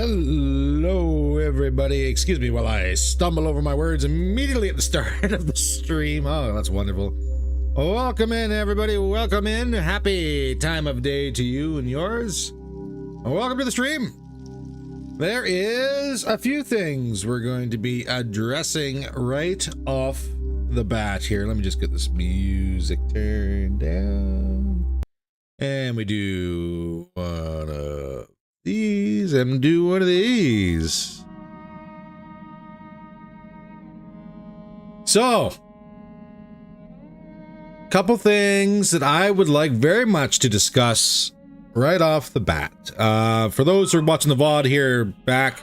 Hello, everybody. Excuse me while I stumble over my words immediately at the start of the stream. Oh, that's wonderful. Welcome in, everybody. Welcome in. Happy time of day to you and yours. Welcome to the stream. There is a few things we're going to be addressing right off the bat here. Let me just get this music turned down. And we do one of these and do one of these. So, couple things that I would like very much to discuss right off the bat. For those who are watching the VOD here back,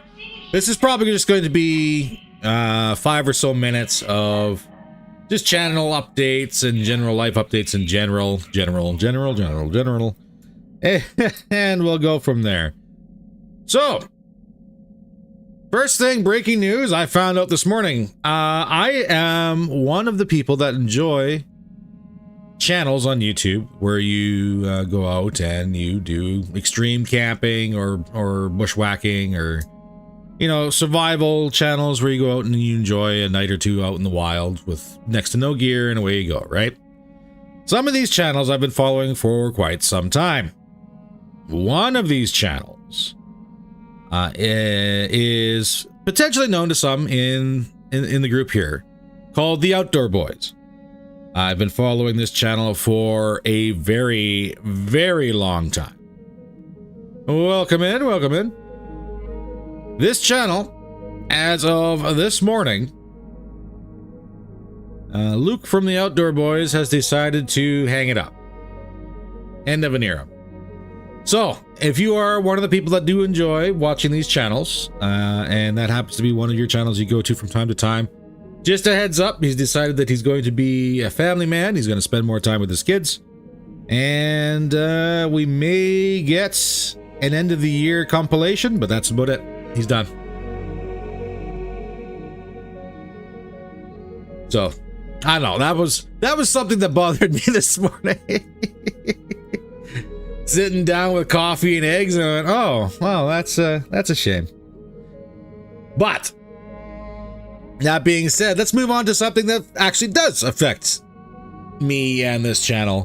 this is probably just going to be 5 or so minutes of just channel updates and general life updates in general. And we'll go from there. So, first thing, breaking news, I found out this morning. I am one of the people that enjoy channels on YouTube where you go out and you do extreme camping or bushwhacking or, you know, survival channels where you go out and you enjoy a night or two out in the wild with next to no gear and away you go, right? Some of these channels I've been following for quite some time. One of these channels is potentially known to some in the group here, called The Outdoor Boys. I've been following this channel for a very, very long time. Welcome in, welcome in. This channel, as of this morning, Luke from The Outdoor Boys has decided to hang it up. End of an era. So, if you are one of the people that do enjoy watching these channels, and that happens to be one of your channels you go to from time to time, just a heads up, he's decided that he's going to be a family man. He's going to spend more time with his kids. And we may get an end of the year compilation, but that's about it. He's done. So, I don't know. That was something that bothered me this morning. Sitting down with coffee and eggs and I went, oh, well, that's a shame. But that being said, let's move on to something that actually does affect me and this channel,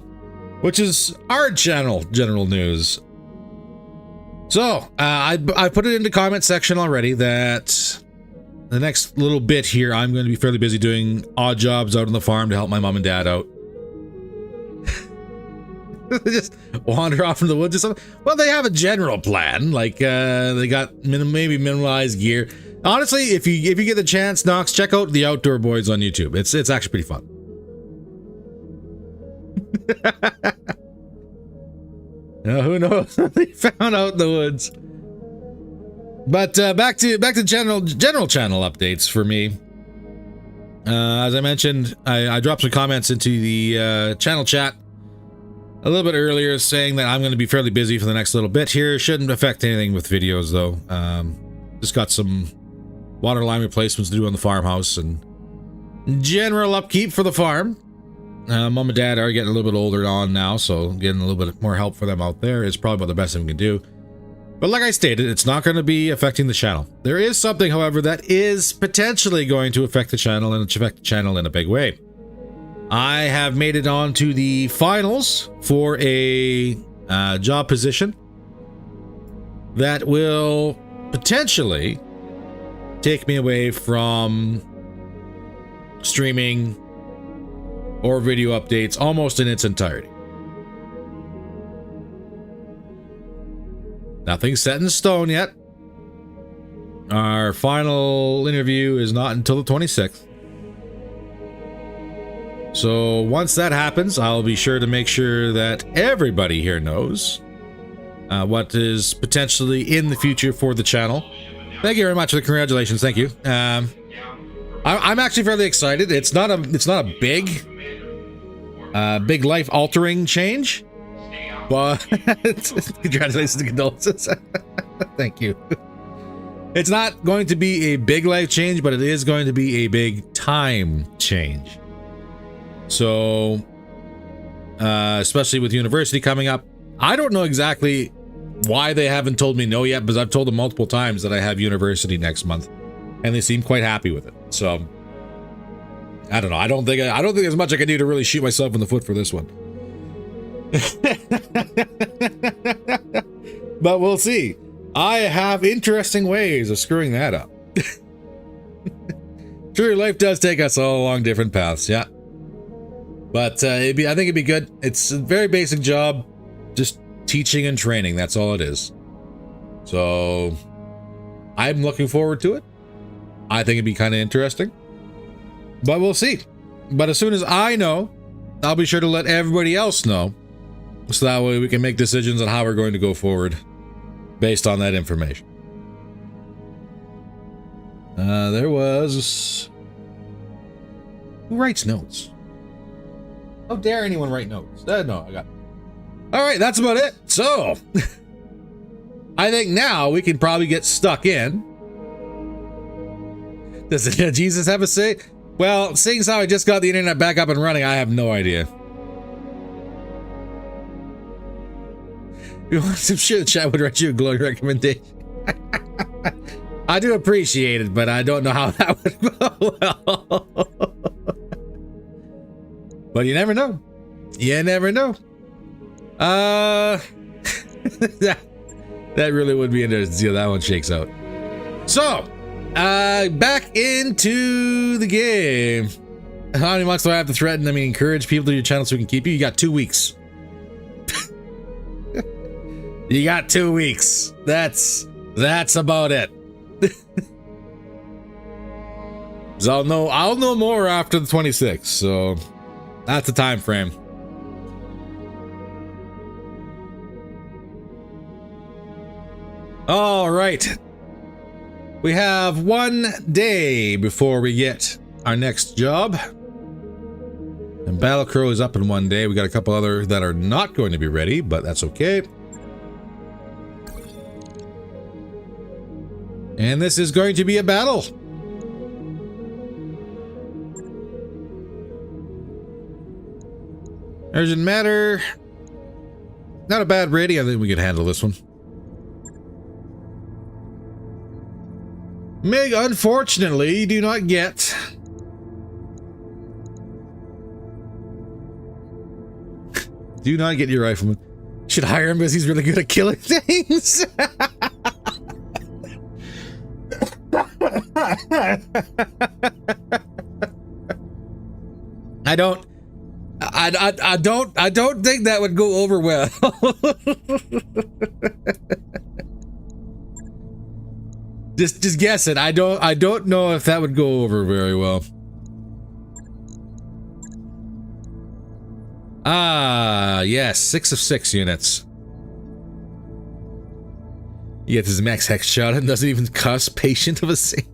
which is our channel, General News. So, I put it in the comment section already that the next little bit here, I'm going to be fairly busy doing odd jobs out on the farm to help my mom and dad out. Just wander off in the woods or something. Well, they have a general plan, like they got maybe minimalized gear. Honestly, if you get the chance, Knox, check out The Outdoor Boys on YouTube. It's actually pretty fun. Now, who knows? They found out in the woods. But back to general channel updates for me. As I mentioned, I dropped some comments into the channel chat a little bit earlier saying that I'm going to be fairly busy for the next little bit here. Shouldn't affect anything with videos though. Just got some water line replacements to do on the farmhouse and general upkeep for the farm. Mom and dad are getting a little bit older on now, so getting a little bit more help for them out there is probably about the best thing we can do. But like I stated, it's not going to be affecting the channel. There is something, however, that is potentially going to affect the channel and affect the channel in a big way. I have made it on to the finals for a job position that will potentially take me away from streaming or video updates almost in its entirety. Nothing's set in stone yet. Our final interview is not until the 26th. So once that happens, I'll be sure to make sure that everybody here knows what is potentially in the future for the channel. Thank you very much for the congratulations. Thank you. I'm actually fairly excited. It's not a big life altering change, but congratulations and condolences. Thank you. It's not going to be a big life change, but it is going to be a big time change. So, especially with university coming up, I don't know exactly why they haven't told me no yet, because I've told them multiple times that I have university next month, and they seem quite happy with it. So I don't know. I don't think there's much I can do to really shoot myself in the foot for this one. But we'll see. I have interesting ways of screwing that up. True, life does take us all along different paths, yeah. But I think it'd be good. It's a very basic job, just teaching and training. That's all it is. So I'm looking forward to it. I think it'd be kind of interesting. But we'll see. But as soon as I know, I'll be sure to let everybody else know, so that way we can make decisions on how we're going to go forward based on that information. There was... Who writes notes? How dare anyone write notes? No, I got it. All right, that's about it. So, I think now we can probably get stuck in. Does Jesus have a say? Well, seeing as how I just got the internet back up and running, I have no idea. You want some shit? The chat would write you a glowing recommendation. I do appreciate it, but I don't know how that would go well. But you never know. You never know. That really would be interesting to see how that one shakes out. So, back into the game. How many months do I have to threaten? I mean, encourage people to your channel so we can keep you. You got 2 weeks. You got 2 weeks. That's about it. So I'll know more after the 26th. So that's the time frame. All right. We have 1 day before we get our next job. And Battle Crow is up in 1 day. We got a couple other that are not going to be ready, but that's okay. And this is going to be a battle. Urgent matter. Not a bad rating. I think we can handle this one. Meg, unfortunately, you do not get... do not get your rifleman. Should hire him because he's really good at killing things. I don't think that would go over well. just guess it. I don't know if that would go over very well. Ah, yes, 6 of 6 units. He gets his max hex shot and doesn't even cuss. Patient of a saint.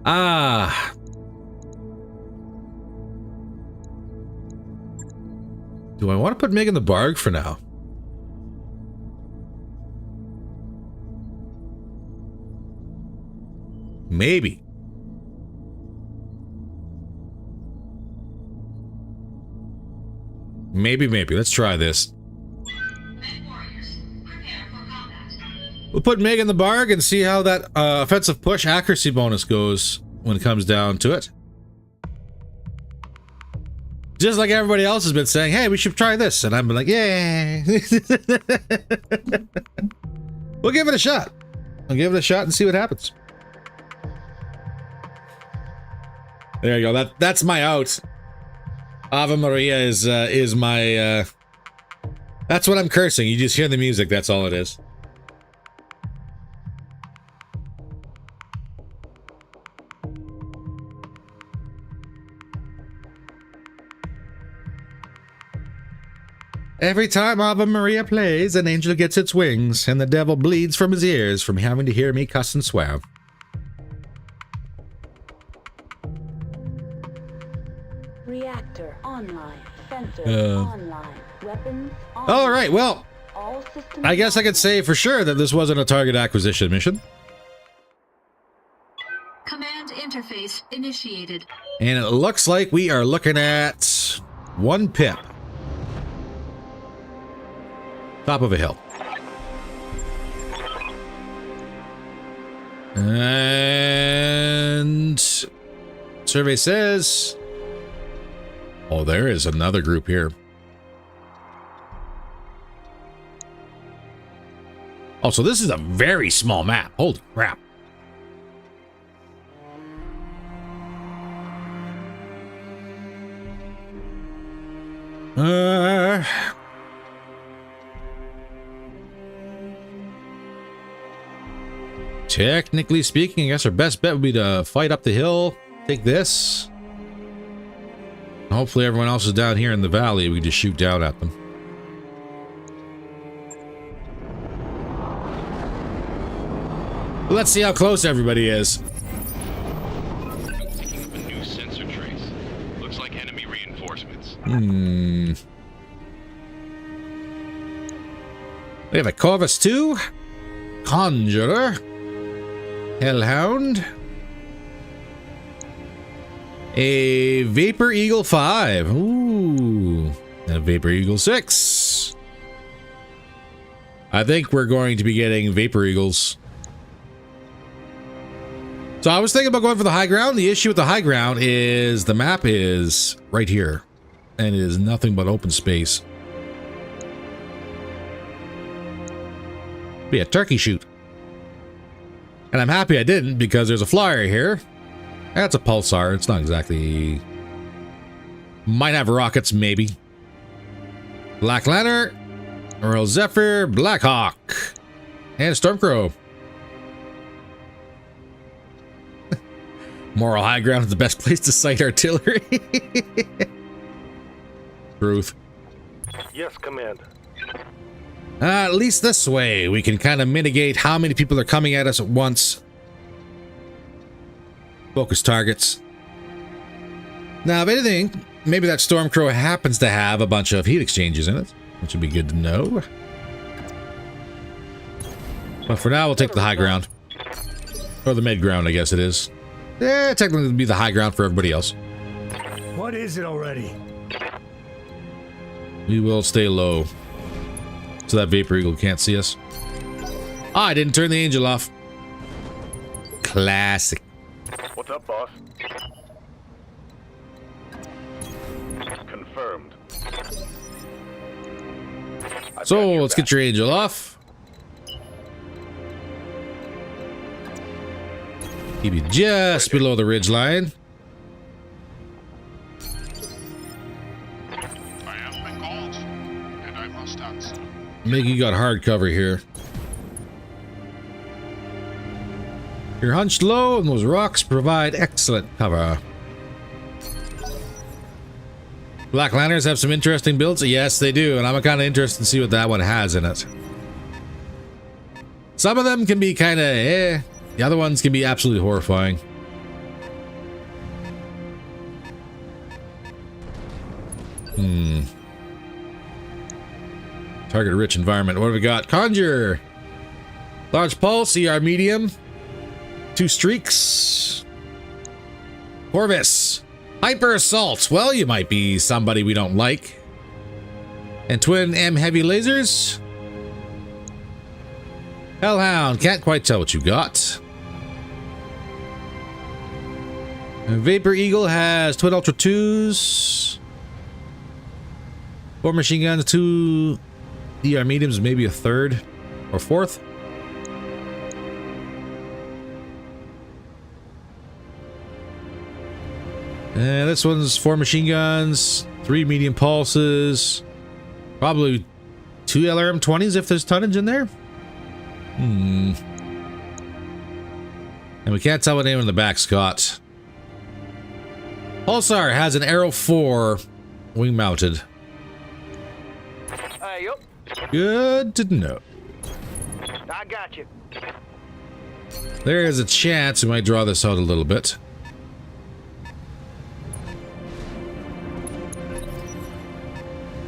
Ah. Do I want to put Meg in the barg for now? Maybe. Maybe. Let's try this. We'll put Meg in the barg and see how that offensive push accuracy bonus goes when it comes down to it. Just like everybody else has been saying, hey, we should try this. And I've been like, yeah. We'll give it a shot. I'll give it a shot and see what happens. There you go. That's my out. Ave Maria is my that's what I'm cursing. You just hear the music, that's all it is. Every time Ave Maria plays, an angel gets its wings, and the devil bleeds from his ears from having to hear me cuss and swear. Reactor online. Sensor online. Weapons online. All right, well, All systems I guess I could say for sure that this wasn't a target acquisition mission. Command interface initiated. And it looks like we are looking at 1 pip. Top of a hill. And survey says, oh, there is another group here. Oh, so this is a very small map. Holy crap. Technically speaking, I guess our best bet would be to fight up the hill, take this. Hopefully everyone else is down here in the valley. We can just shoot down at them. Let's see how close everybody is. Picking up a new sensor trace. Looks like enemy reinforcements. We have a Corvus 2, Conjurer, Hellhound, a Vapor Eagle 5, ooh, and a Vapor Eagle 6. I think we're going to be getting Vapor Eagles. So I was thinking about going for the high ground. The issue with the high ground is the map is right here, and it is nothing but open space. Be a turkey shoot. And I'm happy I didn't, because there's a flyer here. That's a pulsar. It's not exactly... Might have rockets, maybe. Black Lantern, Earl Zephyr, Blackhawk, and Stormcrow. Moral high ground is the best place to sight artillery. Truth. Yes, Command. At least this way, we can kind of mitigate how many people are coming at us at once. Focus targets. Now, if anything, maybe that Stormcrow happens to have a bunch of heat exchangers in it, which would be good to know. But for now, we'll take the high ground. Or the mid ground, I guess it is. Yeah, technically it'd be the high ground for everybody else. What is it already? We will stay low, so that Vapor Eagle can't see us. Ah, I didn't turn the Angel off. Classic. What's up, boss? Confirmed. So let's get your Angel off. Keep you just below the ridge line. I have been called, and I must answer. Miggy got hard cover here. You're hunched low, and those rocks provide excellent cover. Black Lanterns have some interesting builds. Yes, they do, and I'm kind of interested to see what that one has in it. Some of them can be kind of eh. The other ones can be absolutely horrifying. Target rich environment. What have we got? Conjure. Large pulse, ER medium. 2 streaks. Corvus. Hyper assault. Well, you might be somebody we don't like. And twin M heavy lasers. Hellhound. Can't quite tell what you got. And Vapor Eagle has twin Ultra 2s. 4 machine guns, 2 ER mediums, maybe a 3rd or 4th. And this one's 4 machine guns, 3 medium pulses, probably 2 LRM-20s if there's tonnage in there. And we can't tell what name in the back, Scott. Pulsar has an Arrow 4 wing mounted. Yup. Good to know. I got you. There is a chance we might draw this out a little bit.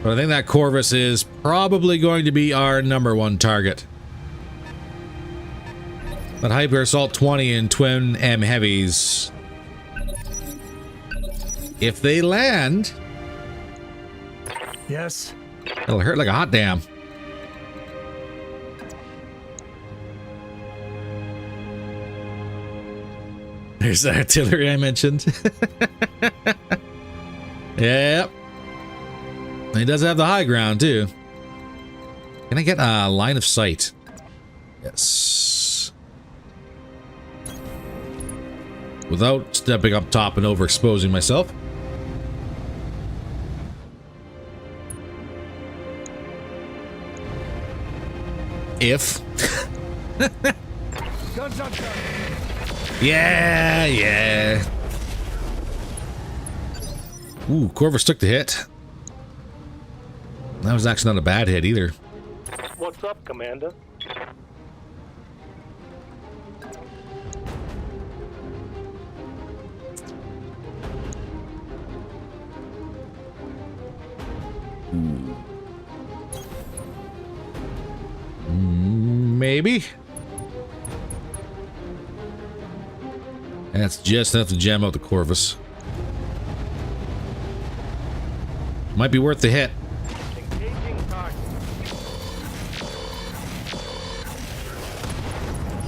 But I think that Corvus is probably going to be our #1 target. That Hyper Assault 20 and twin M heavies. If they land, Yes. it'll hurt like a hot damn. There's the artillery I mentioned. Yep. He does have the high ground, too. Can I get a line of sight? Yes. Without stepping up top and overexposing myself. If. Yeah, yeah. Ooh, Corvus took the hit. That was actually not a bad hit either. What's up, Commander? Maybe. That's just enough to jam out the Corvus. Might be worth the hit. Engaging target.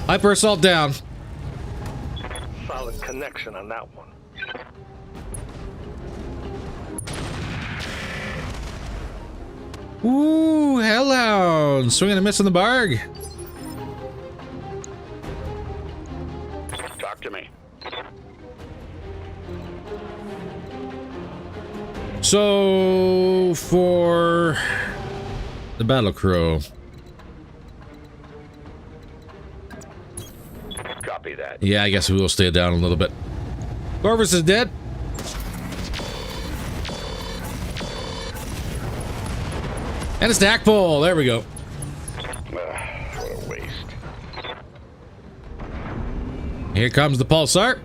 Hyper assault down. Solid connection on that one. Ooh, Hellhound. Swinging a miss on the barg. Talk to me. So, for the Battle Crow. Copy that. Yeah, I guess we will stay down a little bit. Corvus is dead. And a stack pull. There we go. What a waste. Here comes the pulsar.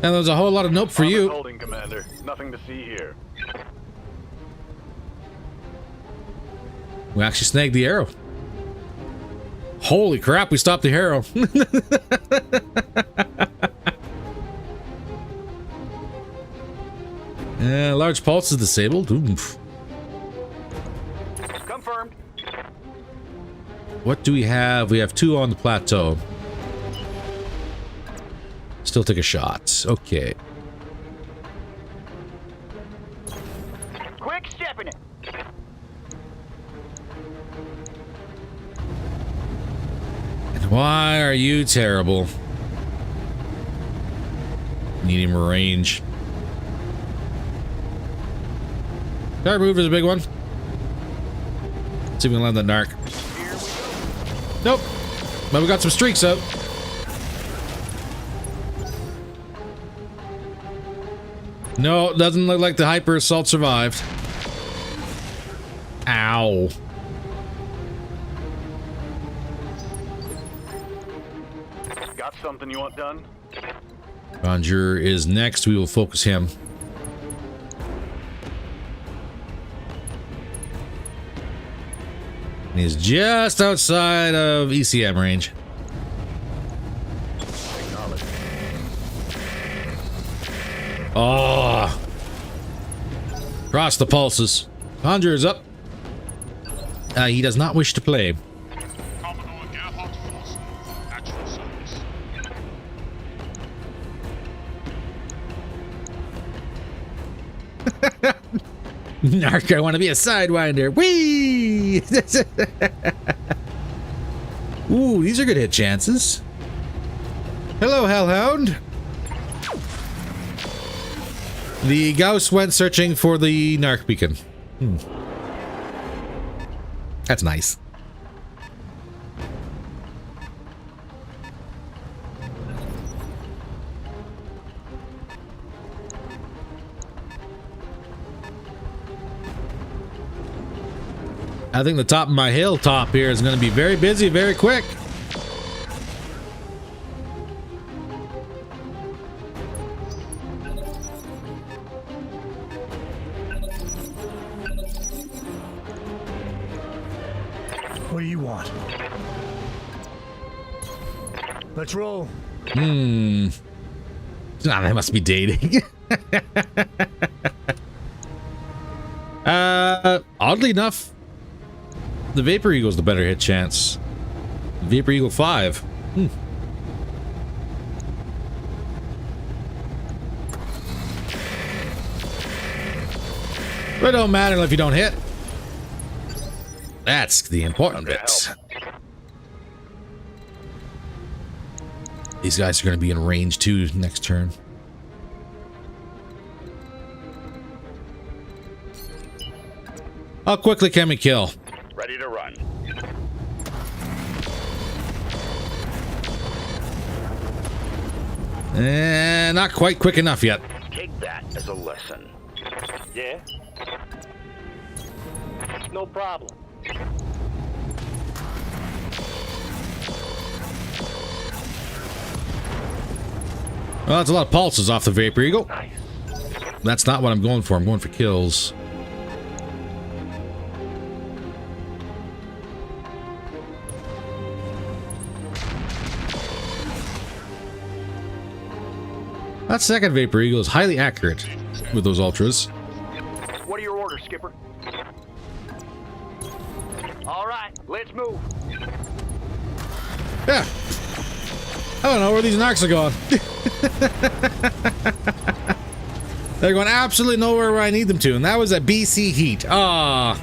And there's a whole lot of nope for you. Holding, Commander. Nothing to see here. We actually snagged the arrow. Holy crap, we stopped the arrow. Large pulse is disabled. Oof. Confirmed. What do we have? We have 2 on the plateau. Still take a shot. Okay. Quick stepping it. And why are you terrible? Needing range. Guard move is a big one. Let's see if we can land that narc. Nope. But we got some streaks out. No, it doesn't look like the hyper assault survived. Ow. Got something you want done? Conjurer is next. We will focus him. And he's just outside of ECM range. Oh. Cross the pulses. Conjurer's up. He does not wish to play. Narc, I want to be a sidewinder. Whee! Ooh, these are good hit chances. Hello, Hellhound. The Gauss went searching for the Narc beacon. That's nice. I think the top of my hilltop here is going to be very busy very quick. What do you want? Let's roll. Nah, they must be dating. Oddly enough, the Vapor Eagle's the better hit chance. Vapor Eagle 5. But it don't matter if you don't hit. That's the important bit. These guys are going to be in range too next turn. How quickly can we kill? Ready to run. Not quite quick enough yet. Take that as a lesson. Yeah? No problem. Well, that's a lot of pulses off the Vapor Eagle. Nice. That's not what I'm going for. I'm going for kills. That second Vapor Eagle is highly accurate with those ultras. What are your orders, Skipper? All right, let's move. Yeah. I don't know where these narcs are going. They're going absolutely nowhere where I need them to, and that was a BC heat. Ah.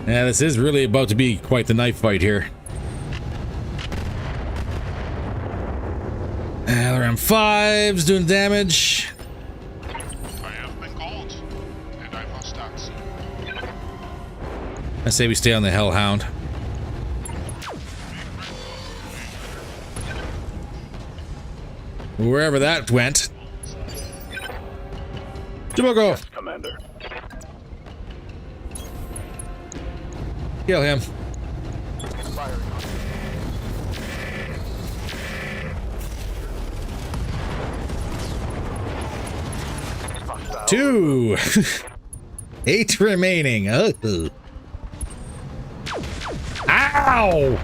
Yeah, this is really about to be quite the knife fight here. The M5's doing damage. I have been called, and I must act. I say we stay on the Hellhound. Wherever that went. Jimbo, Commander. kill him. Two. 8 remaining. Oh. Ow!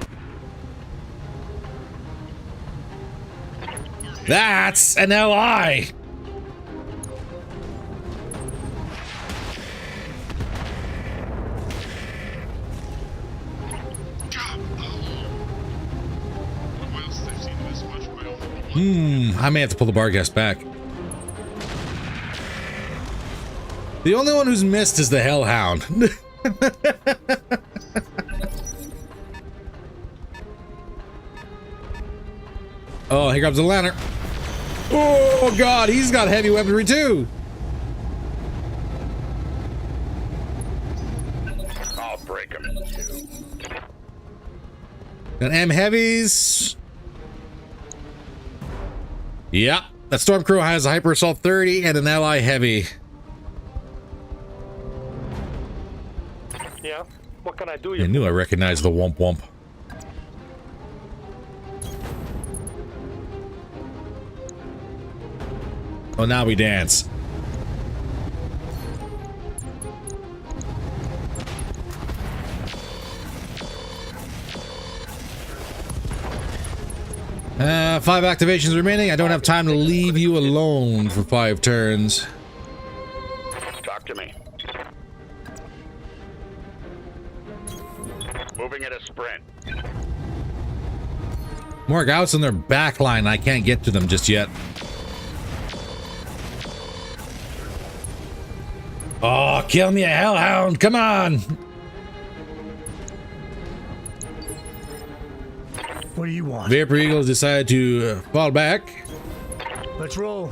That's an LI. I may have to pull the Barghest back. The only one who's missed is the Hellhound. Oh, here comes the lantern. Oh god, he's got heavy weaponry too. I'll break him in two. Got M heavies. Yeah, that Stormcrow has a Hyper Assault 30 and an LI heavy. Yeah? What can I do? I knew I recognized the Womp Womp. Oh, now we dance. Five activations remaining. I don't have time to leave you alone for 5 turns. Talk to me. Moving at a sprint. More Gauss in their back line. I can't get to them just yet. Oh, kill me a Hellhound. Come on. What do you want? Vapor Eagles decided to fall back. Let's roll.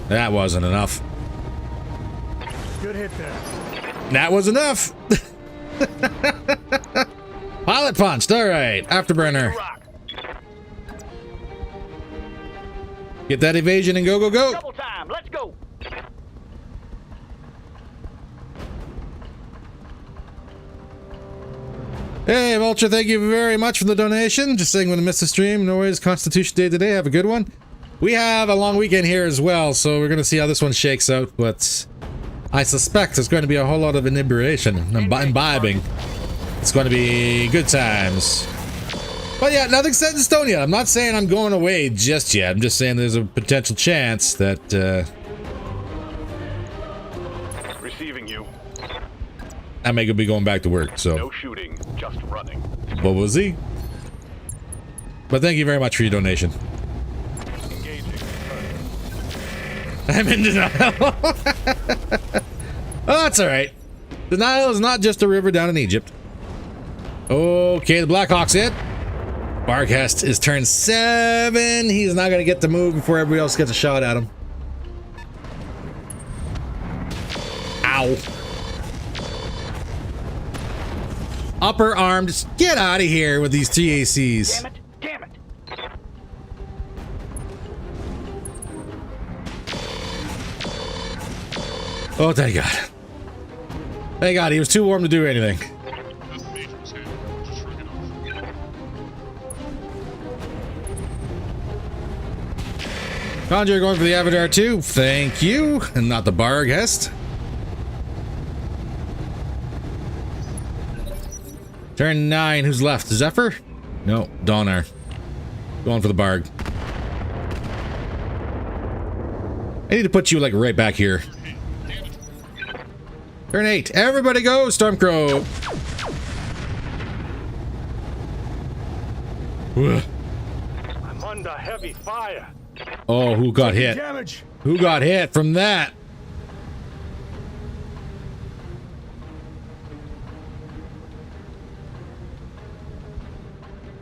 That wasn't enough. Good hit there. That was enough. Pilot punched. All right. Afterburner. Rock. Get that evasion and go, go, go. Double time. Let's go. Hey, Vulture, thank you very much for the donation. Just saying when I missed the stream. No worries. Constitution Day today. Have a good one. We have a long weekend here as well, so we're going to see how this one shakes out, but I suspect there's going to be a whole lot of inebriation and imbibing. It's going to be good times. But yeah, nothing's set in stone yet. I'm not saying I'm going away just yet. I'm just saying there's a potential chance that Receiving you. I may be going back to work. So No shooting, just running. what was he? But thank you very much for your donation. Engaging. I'm in denial. Oh, that's all right. Denial is not just a river down in Egypt. Okay, the Blackhawk's hit. Barghest is turn 7. He's not going to get to move before everybody else gets a shot at him. Ow. Upper arm. Just get out of here with these TACs. Damn it! Damn it! Oh, thank God. Thank God, he was too warm to do anything. Conjure going for the Avatar 2. Thank you. And not the Barghest. Turn 9. Who's left? Zephyr? No, Donner. Going for the Barg. I need to put you like right back here. Turn 8. Everybody go, Stormcrow. I'm under heavy fire. Oh, who got hit? Damage. Who got hit from that?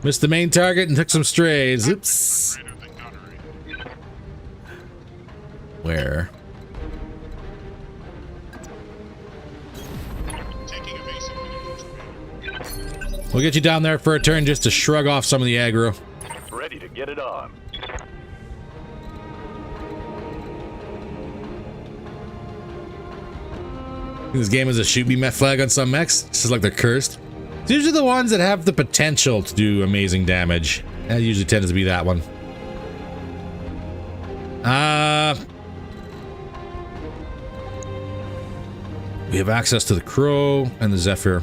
Missed the main target and took some strays. Oops. Where? We'll get you down there for a turn just to shrug off some of the aggro. Ready to get it on. This game is a shoot me meth flag on some mechs. It's just like they're cursed. It's usually the ones that have the potential to do amazing damage. That usually tends to be that one. We have access to the Crow and the Zephyr.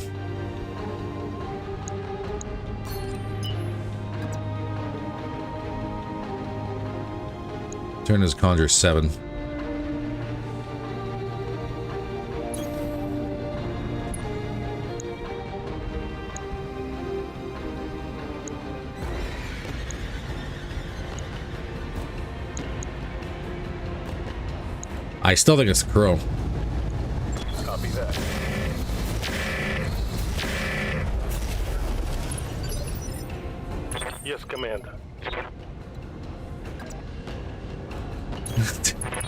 Turn his Conjure 7. I still think it's the Crow. Copy that. Yes, Commander.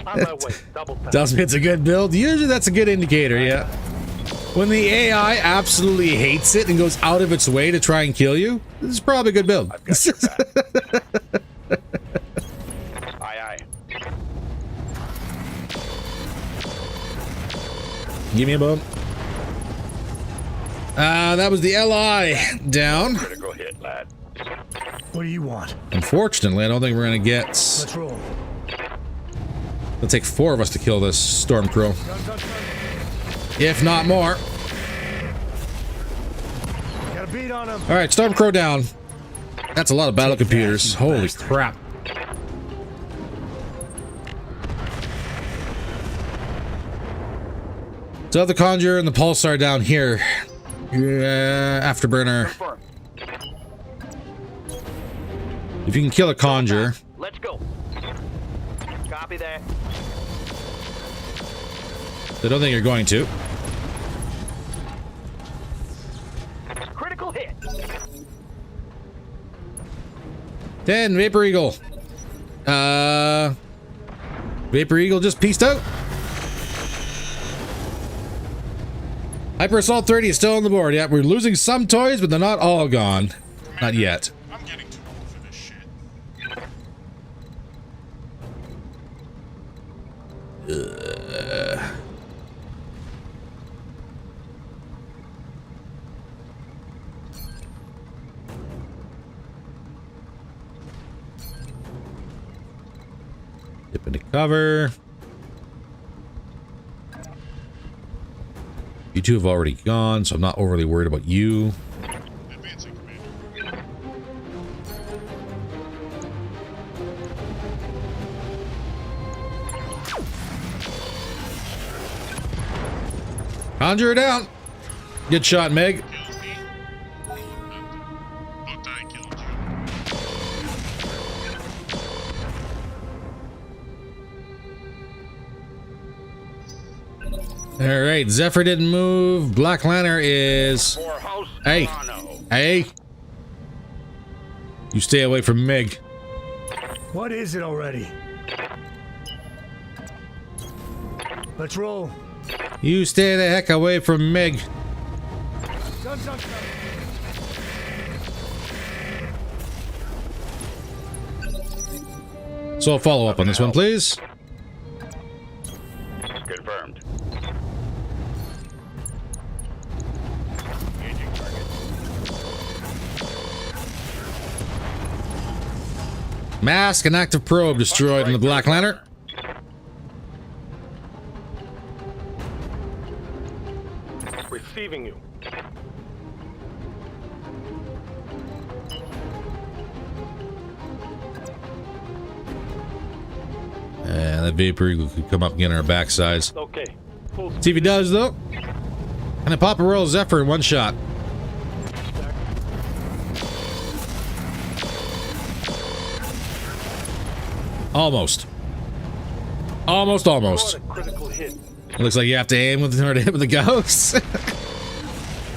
On my way. Double tap. Tells me it's a good build. Usually that's a good indicator, yeah. When the AI absolutely hates it and goes out of its way to try and kill you, this is probably a good build. I've got your back. Aye, aye. Give me a bump. That was the LI down. Critical hit, lad. What do you want? Unfortunately, I don't think we're gonna get. Let's roll. It'll take 4 of us to kill this Stormcrow, if not more. Got a beat on him. All right, Stormcrow down. That's a lot of battle computers. Holy crap! So the Conjure and the Pulsar down here. Afterburner. Confirmed. If you can kill a Conjure. Let's go. Copy that. I don't think you're going to. Critical hit. 10, Vapor Eagle. Vapor Eagle just pieced out. Hyper Assault 30 is still on the board. Yeah, we're losing some toys, but they're not all gone. Not yet. I'm getting too old for this shit. Dip into cover. You two have already gone, so I'm not overly worried about you. Advancing, Commander. Conjure her down. Good shot, Meg. Kills me. But I killed you. All right, Zephyr didn't move. Black Lantern is... Hey. Hey. You stay away from Meg. What is it already? Let's roll. You stay the heck away from Meg. Guns on. So a follow up on this one, please. Confirmed. Mask and active probe destroyed in the Black Lantern. Receiving you. And that Vapor Eagle could come up and get on our backsides. Okay. See if he does, though. And a pop a royal Zephyr in one shot. Almost. Almost. Critical hit. It looks like you have to aim with in order to hit with the ghost.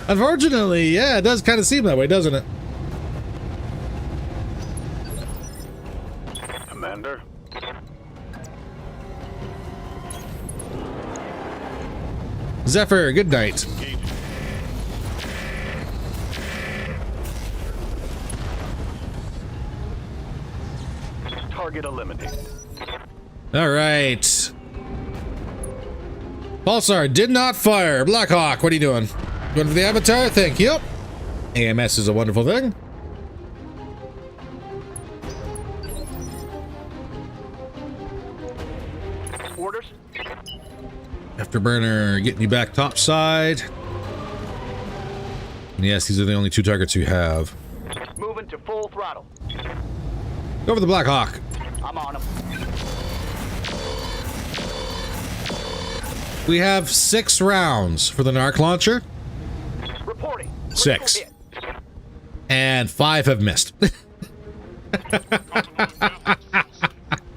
Unfortunately, yeah, it does kind of seem that way, doesn't it? Commander. Zephyr, good night. Target eliminated. All right. Pulsar did not fire. Blackhawk, what are you doing? Going for the avatar? Thank you. AMS is a wonderful thing. Orders. Afterburner getting you back topside. And yes, these are the only two targets you have. Moving to full throttle. Go for the Blackhawk. I'm on him. We have 6 rounds for the Narc launcher. Reporting. 6. Critical hit. And 5 have missed.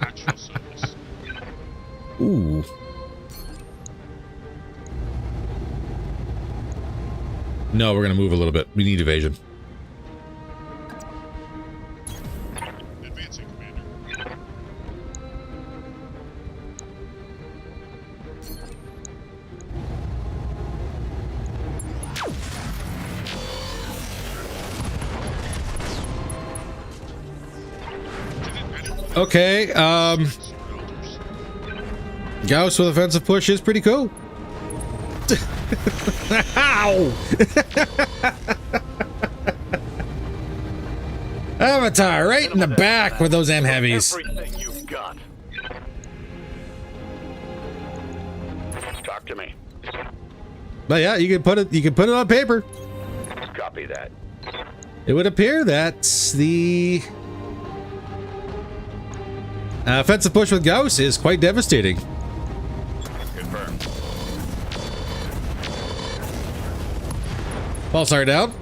Actual service. Ooh. No, we're gonna move a little bit. We need evasion. Advancing, Commander. Okay, Gauss with offensive push is pretty cool. Ow! Avatar right in the back with those M heavies. Everything you've got. Talk to me. But yeah, you can put it on paper. Copy that. It would appear that the offensive push with Gauss is quite devastating. Confirmed. Pulsar down.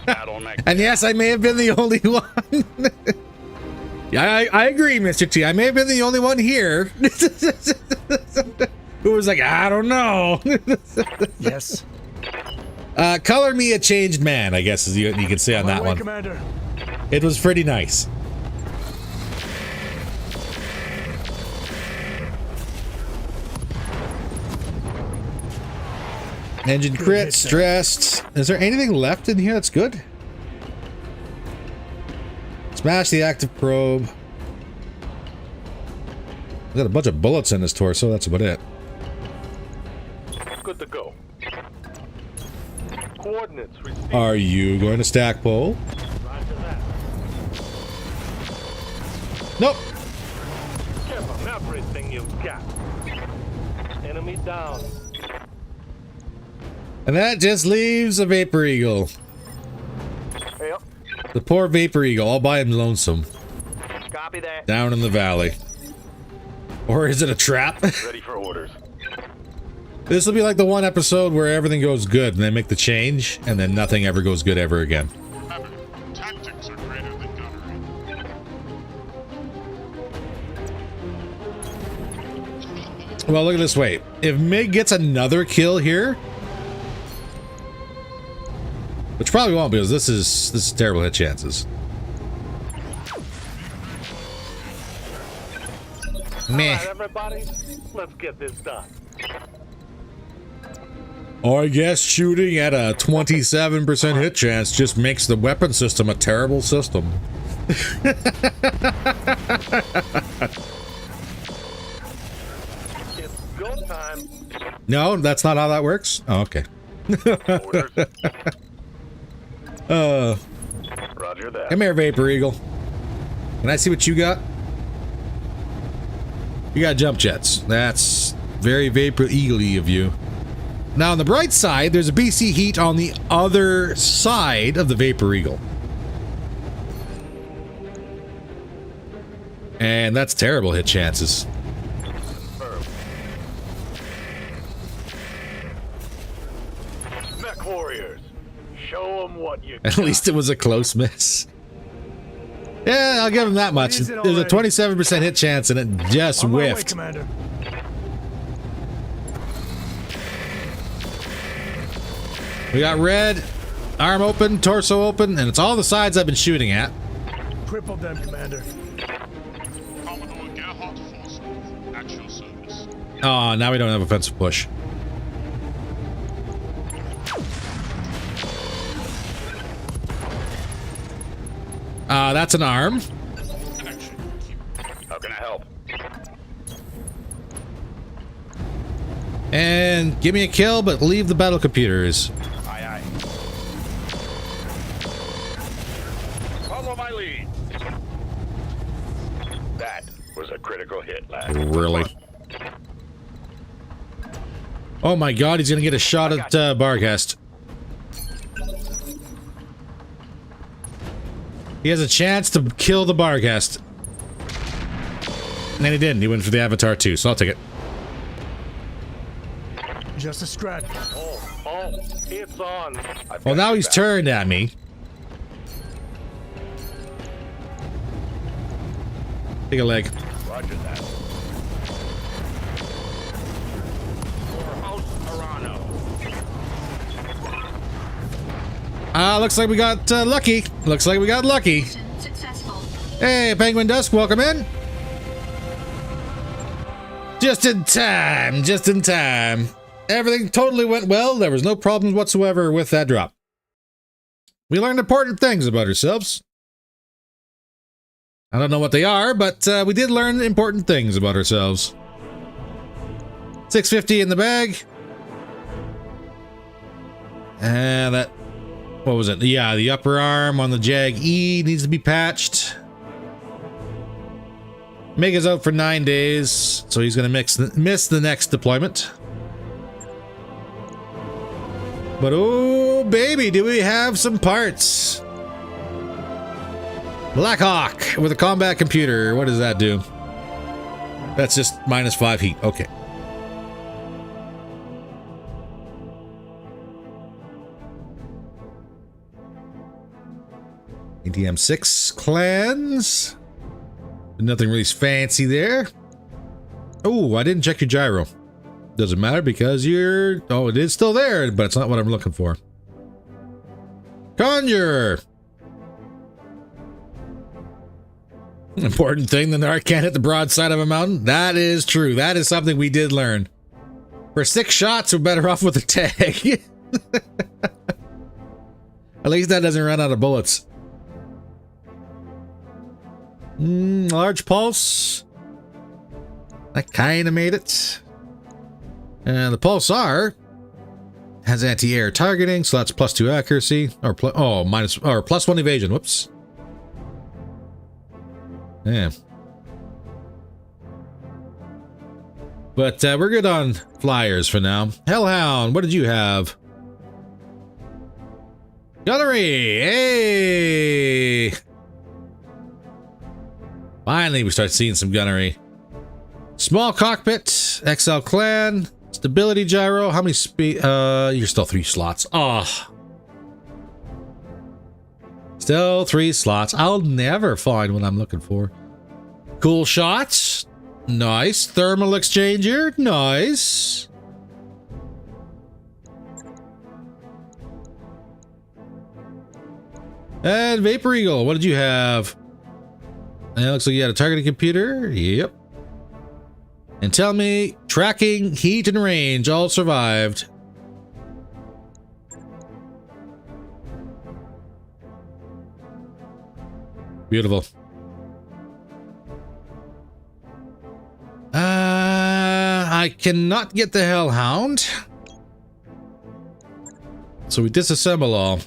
Battle next. And yes, I may have been the only one. Yeah, I agree, Mr. T. I may have been the only one here who was like, I don't know. Yes. Color me a changed man, I guess is you could say on that one. Commander. It was pretty nice. Engine crit, stressed. Is there anything left in here that's good? Smash the active probe. Got a bunch of bullets in his torso, that's about it. Good to go. Coordinates received. Are you going to stack pole? Roger that. Nope. Give them everything you've got. Enemy down. And that just leaves a Vapor Eagle. Yep. The poor Vapor Eagle, all by him lonesome. Copy that. Down in the valley. Or is it a trap? Ready for orders. This will be like the one episode where everything goes good and they make the change and then nothing ever goes good ever again. Remember, tactics are greater than gunnery. Well, look at this way. If Mig gets another kill here, which probably won't because this is terrible hit chances. Meh. All right, everybody, let's get this done. I guess shooting at a 27% hit chance just makes the weapon system a terrible system. It's go time. No, that's not how that works. Oh, okay. Orders. Roger that. Come here, Vapor Eagle. Can I see what you got? You got jump jets. That's very Vapor Eagle-y of you. Now, on the bright side, there's a BC heat on the other side of the Vapor Eagle. And that's terrible hit chances. Mech warriors, show them what you At least it was a close miss. Yeah, I'll give him that much. There's a 27% hit chance and it just whiffed. Commander. We got red, arm open, torso open, and it's all the sides I've been shooting at. Crippled them, Commander. Commodore Gerhard Forsworth, at your service. Oh, now we don't have offensive push. That's an arm. Connection. How can I help? And give me a kill, but leave the battle computers. Aye, aye. Follow my lead. That was a critical hit, lad. Really? Oh my god, he's gonna get a shot at Barghest. He has a chance to kill the Barghest. And he didn't. He went for the Avatar too, so I'll take it. Just a scratch. Oh, it's on. Well, now he's turned at me. Take a leg. Roger that. House Arano. Looks like we got lucky. Looks like we got lucky. Mission successful. Hey, Penguin Dusk, welcome in. Just in time, just in time. Everything totally went well. There was no problems whatsoever with that drop. We learned important things about ourselves. I don't know what they are, but we did learn important things about ourselves. 650 in the bag. And that, what was it? Yeah, the upper arm on the Jag E needs to be patched. Mega's out for 9 days, so he's going to miss the next deployment. But oh baby, do we have some parts? Blackhawk with a combat computer. What does that do? That's just -5 heat. Okay. ATM-6 clans. Nothing really fancy there. Oh, I didn't check your gyro. Doesn't matter because you're... Oh, it is still there, but it's not what I'm looking for. Conjure! Important thing, the Narc can't hit the broadside of a mountain. That is true. That is something we did learn. For 6 shots, we're better off with a tag. At least that doesn't run out of bullets. Large pulse. That kind of made it. And the Pulsar has anti-air targeting, so that's +2 accuracy, or +1 evasion. Whoops. Yeah. But we're good on flyers for now. Hellhound, what did you have? Gunnery! Hey! Finally, we start seeing some gunnery. Small cockpit, XL clan. Stability gyro. How many speed? You're still 3 slots. Oh. Still 3 slots. I'll never find what I'm looking for. Cool shots. Nice. Thermal exchanger. Nice. And Vapor Eagle. What did you have? And it looks like you had a targeting computer. Yep. And tell me, tracking, heat, and range all survived. Beautiful. I cannot get the Hellhound. So we disassemble all.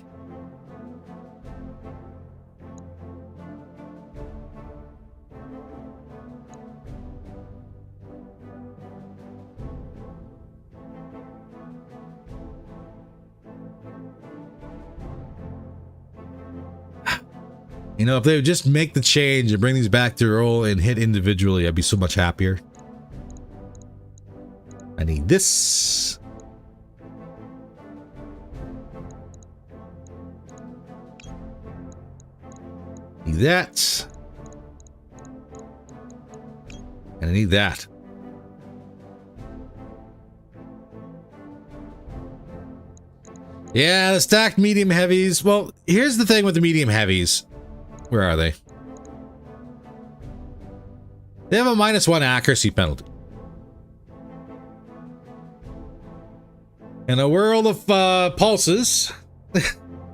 You know, if they would just make the change and bring these back to roll and hit individually, I'd be so much happier. I need this. Need that. And I need that. Yeah, the stacked medium heavies. Well, here's the thing with the medium heavies. Where are they? They have a -1 accuracy penalty. In a world of pulses,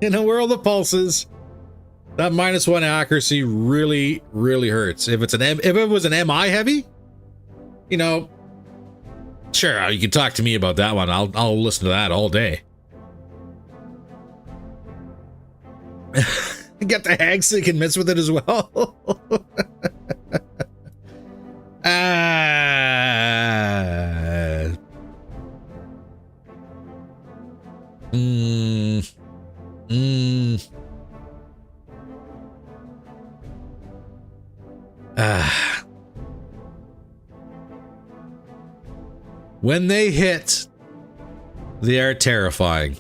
in a world of pulses, that -1 accuracy really, really hurts. If it's an if it was an MI heavy, you know, sure, you can talk to me about that one. I'll listen to that all day. Get the hag so you can mess with it as well. When they hit, they are terrifying.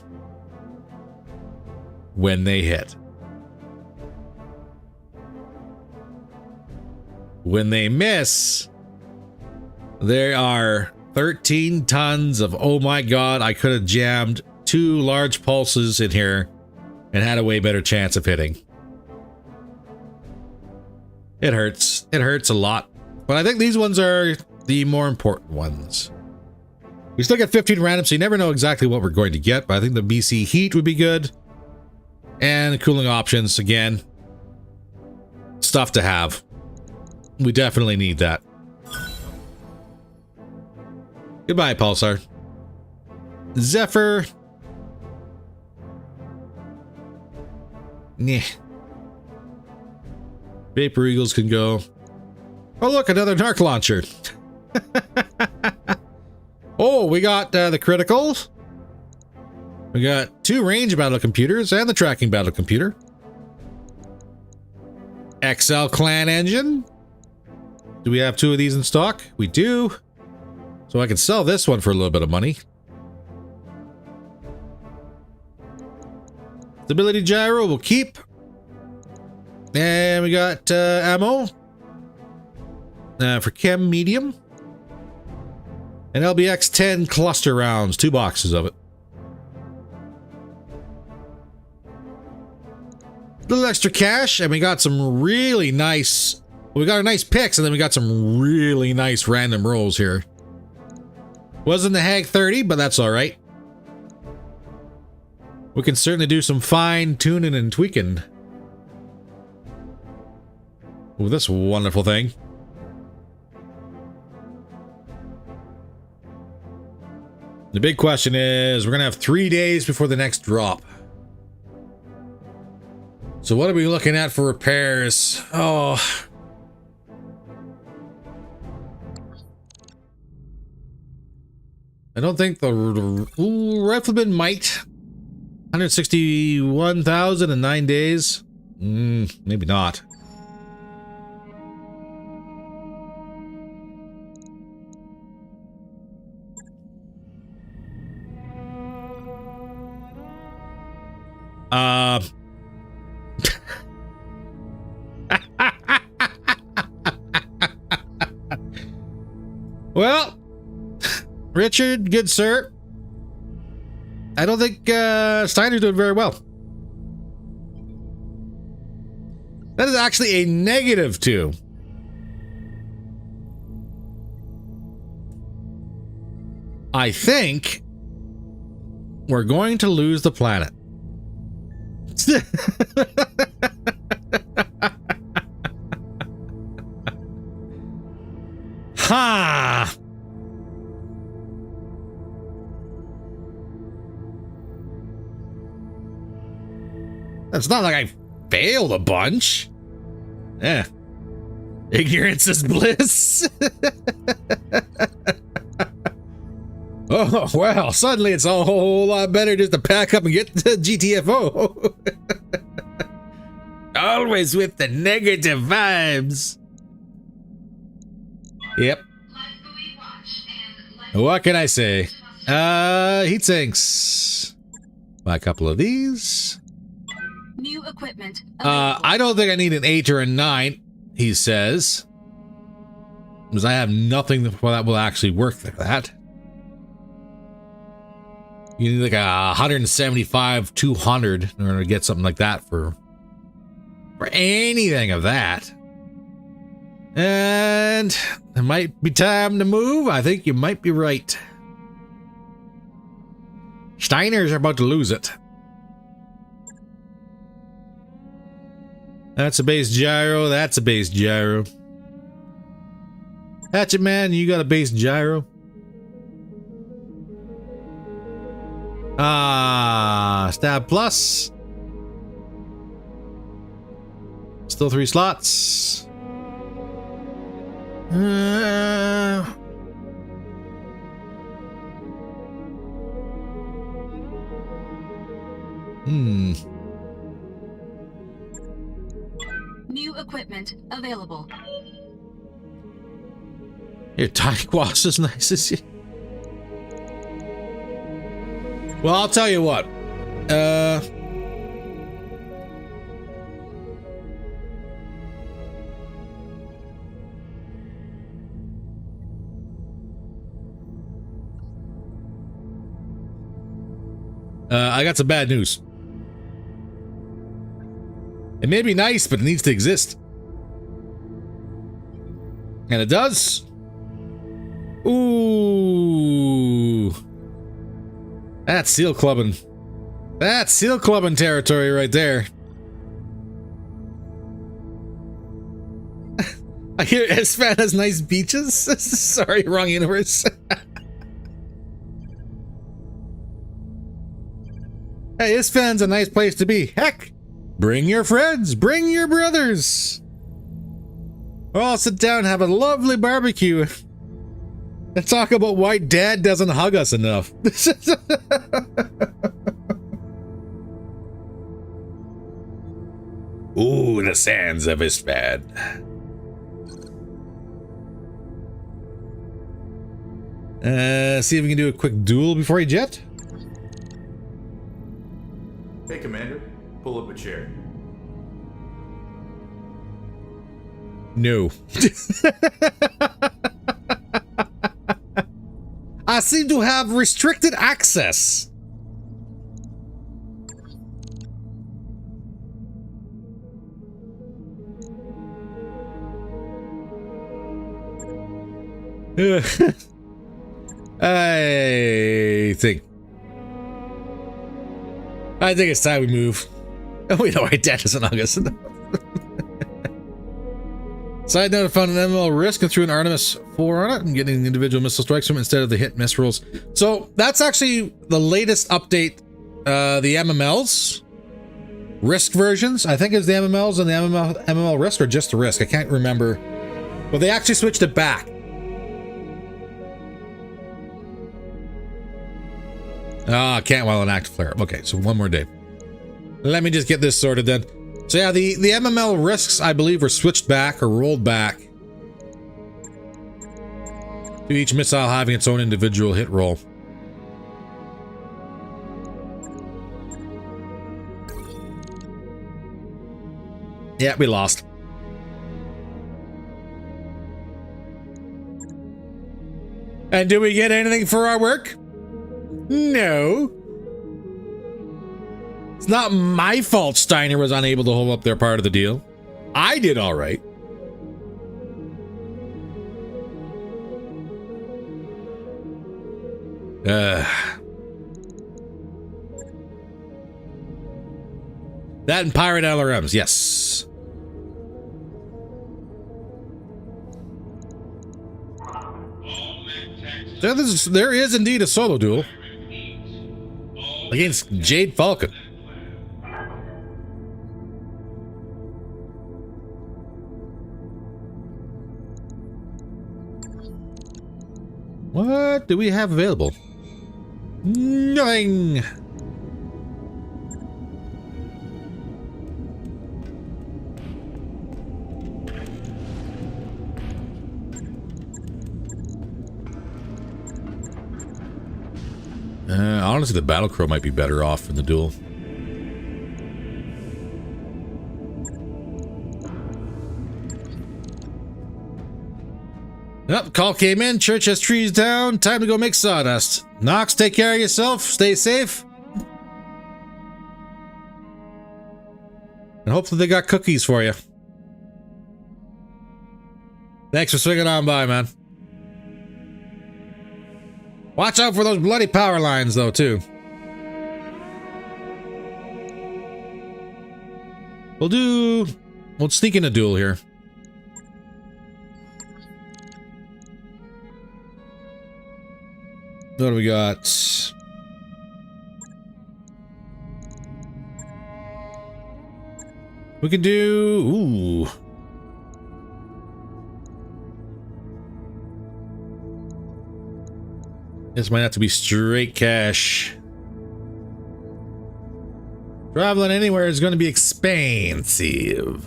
When they hit. When they miss, there are 13 tons of, oh my god, I could have jammed 2 large pulses in here and had a way better chance of hitting. It hurts. It hurts a lot. But I think these ones are the more important ones. We still get 15 random, so you never know exactly what we're going to get, but I think the BC heat would be good. And the cooling options, again, stuff to have. We definitely need that. Goodbye, Pulsar. Zephyr. Nah. Vapor Eagles can go. Oh, look, another Narc launcher. Oh, we got the criticals. We got 2 range battle computers and the tracking battle computer. XL clan engine. Do we have 2 of these in stock? We do. So I can sell this one for a little bit of money. Stability gyro we'll keep. And we got ammo. For chem medium. And LBX 10 cluster rounds. 2 boxes of it. Little extra cash, and we got some really nice. We got our nice picks, and then we got some really nice random rolls here. Wasn't the Hag 30, but that's all right. We can certainly do some fine tuning and tweaking with this wonderful thing. The big question is, we're gonna have 3 days before the next drop. So what are we looking at for repairs? Oh. I don't think the Rifleman might. 161,000 in 9 days. Maybe not. Well, Richard, good sir. I don't think Steiner's doing very well. That is actually a -2. I think we're going to lose the planet. Ha! It's not like I failed a bunch. Yeah. Ignorance is bliss. Oh, well, suddenly it's a whole lot better just to pack up and get to GTFO. Always with the negative vibes. Yep. What can I say? Heat sinks. Buy a couple of these. New equipment. I don't think I need an 8 or a 9, he says. Because I have nothing that will actually work like that. You need like a 175, 200 in order to get something like that for anything of that. And it might be time to move. I think you might be right. Steiner's about to lose it. That's a base gyro. That's a base gyro. Hatchet man, you got a base gyro? Stab plus. Still 3 slots. New equipment available. Your Tyke was as nice as you. Well, I'll tell you what. I got some bad news. It may be nice, but it needs to exist. And it does. Ooh. That's seal clubbing. That's seal clubbing territory right there. I hear Esfan has nice beaches. Sorry, wrong universe. Hey, Isfan's a nice place to be. Heck, bring your friends, bring your brothers. We'll all sit down and have a lovely barbecue and talk about why Dad doesn't hug us enough. Ooh, the sands of Isfan. See if we can do a quick duel before he jet. Hey, Commander. Pull up a chair. No. I seem to have restricted access. I think it's time we move. Oh, we know why Dad doesn't hug us. Side note, I found an MML risk and threw an Artemis 4 on it and getting individual missile strikes from it instead of the hit-miss rolls. So that's actually the latest update. The MMLs. Risk versions. I think it's the MMLs and the MML risk or just the risk. I can't remember. But they actually switched it back. Can't while an active flare. Okay, so one more day. Let me just get this sorted then. So yeah, the MML risks, I believe, were switched back or rolled back to each missile having its own individual hit roll. Yeah, we lost. And do we get anything for our work? No. It's not my fault Steiner was unable to hold up their part of the deal. I did all right. That and pirate LRMs, yes. There is indeed a solo duel against Jade Falcon. What do we have available? Nothing. Honestly, the Battle Crow might be better off in the duel. Yep, call came in. Church has trees down. Time to go make sawdust. Knox, take care of yourself. Stay safe. And hopefully they got cookies for you. Thanks for swinging on by, man. Watch out for those bloody power lines, though, too. We'll sneak in a duel here. What do we got? We can do... Ooh. This might have to be straight cash. Traveling anywhere is going to be expensive.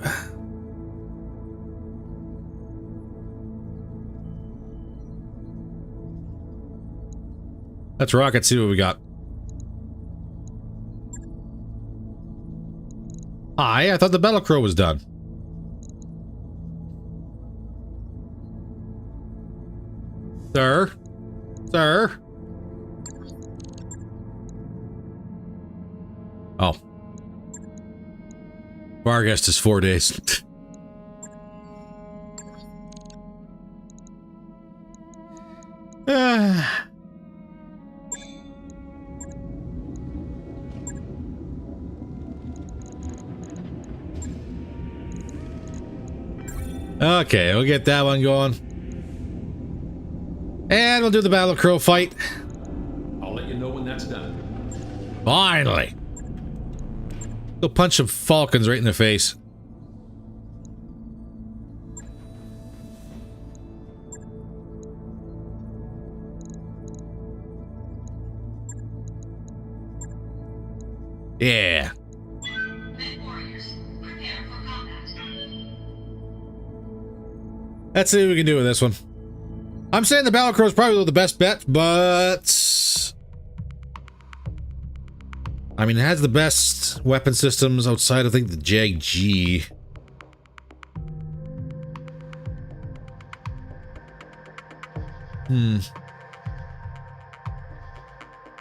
Let's rocket, see what we got. I thought the Battle Crow was done. Sir? Sir? Oh. Vargas is 4 days. Okay, we'll get that one going. And we'll do the Battle Crow fight. I'll let you know when that's done. Finally. Go punch some falcons right in the face. Yeah. Let's see what we can do with this one. I'm saying the Battle Crow is probably the best bet, but I mean, it has the best weapon systems outside, I think, the Jag-G.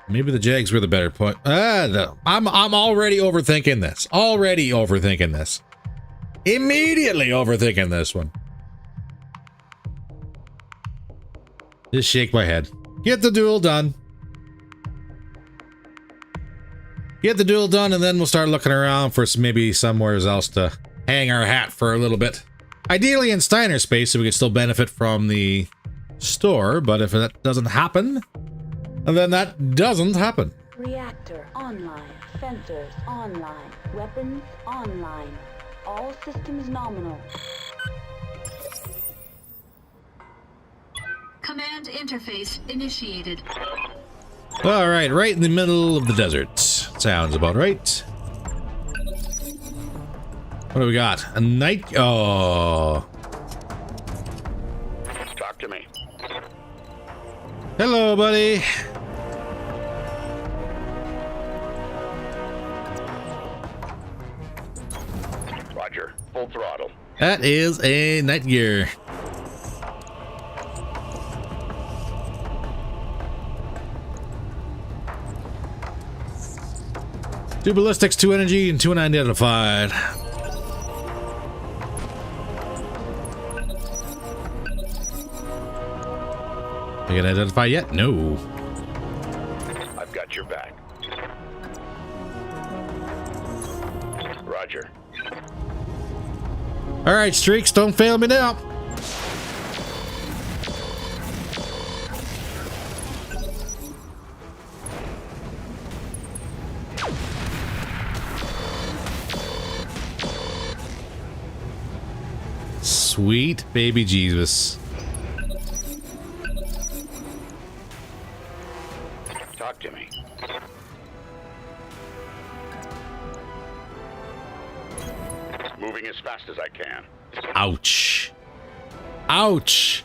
Maybe the Jags were the better point. No. I'm already overthinking this. Already overthinking this. Immediately overthinking this one. Just shake my head. Get the duel done. Get the duel done, and then we'll start looking around for maybe somewhere else to hang our hat for a little bit. Ideally in Steiner space, so we can still benefit from the store, but if that doesn't happen, then that doesn't happen. Reactor online. Sensors online. Weapons online. All systems nominal. Command interface initiated. All right, right in the middle of the desert. Sounds about right. What do we got? A night... Oh. Talk to me. Hello, buddy. Roger. full throttle. That is a night gear. Two ballistics, 2 energy, and 2 unidentified. I can identify yet? No. I've got your back. Roger. All right, Streaks, don't fail me now. Sweet baby Jesus. Talk to me. Moving as fast as I can. Ouch. Ouch.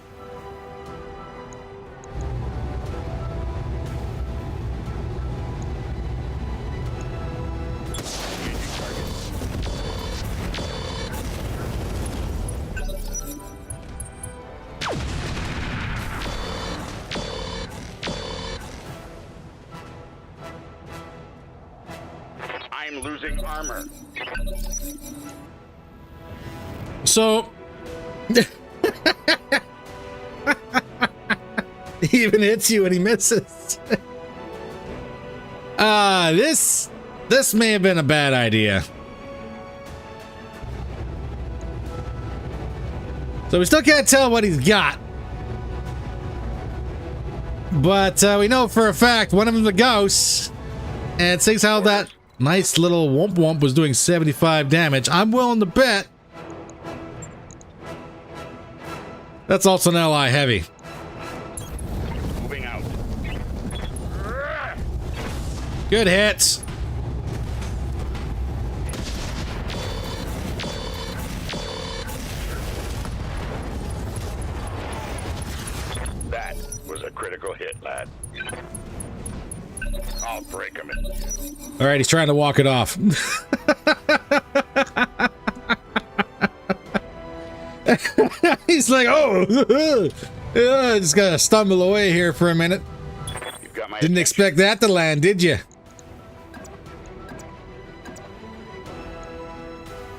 I'm losing armor. So he even hits you and he misses. This may have been a bad idea. So we still can't tell what he's got. But we know for a fact one of them's a ghost. And seeing how that nice little womp womp was doing 75 damage, I'm willing to bet that's also an ally heavy. Moving out. Good hits. That was a critical hit, lad. I'll break him in two. All right, he's trying to walk it off. He's like, oh, just gotta stumble away here for a minute. You've got my Didn't attention. expect that to land, did you?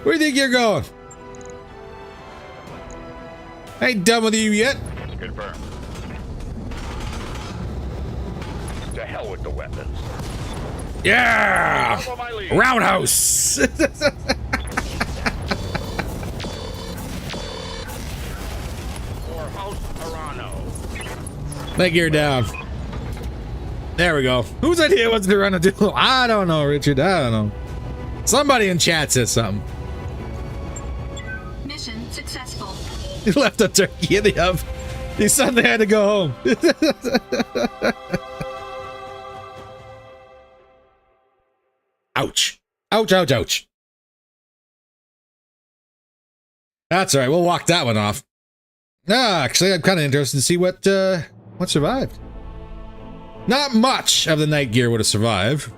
Where do you think you're going? I ain't done with you yet. Confirmed. To hell with the weapons. Yeah! Follow my lead. Roundhouse! Or House Arano. That gear down. There we go. Whose idea was to run a duel? I don't know, Richard. I don't know. Somebody in chat said something. Mission successful. He left a turkey in the oven. He suddenly had to go home. Ouch. Ouch, ouch, ouch. That's all right. We'll walk that one off. Actually, I'm kind of interested to see what survived. Not much of the night gear would have survived.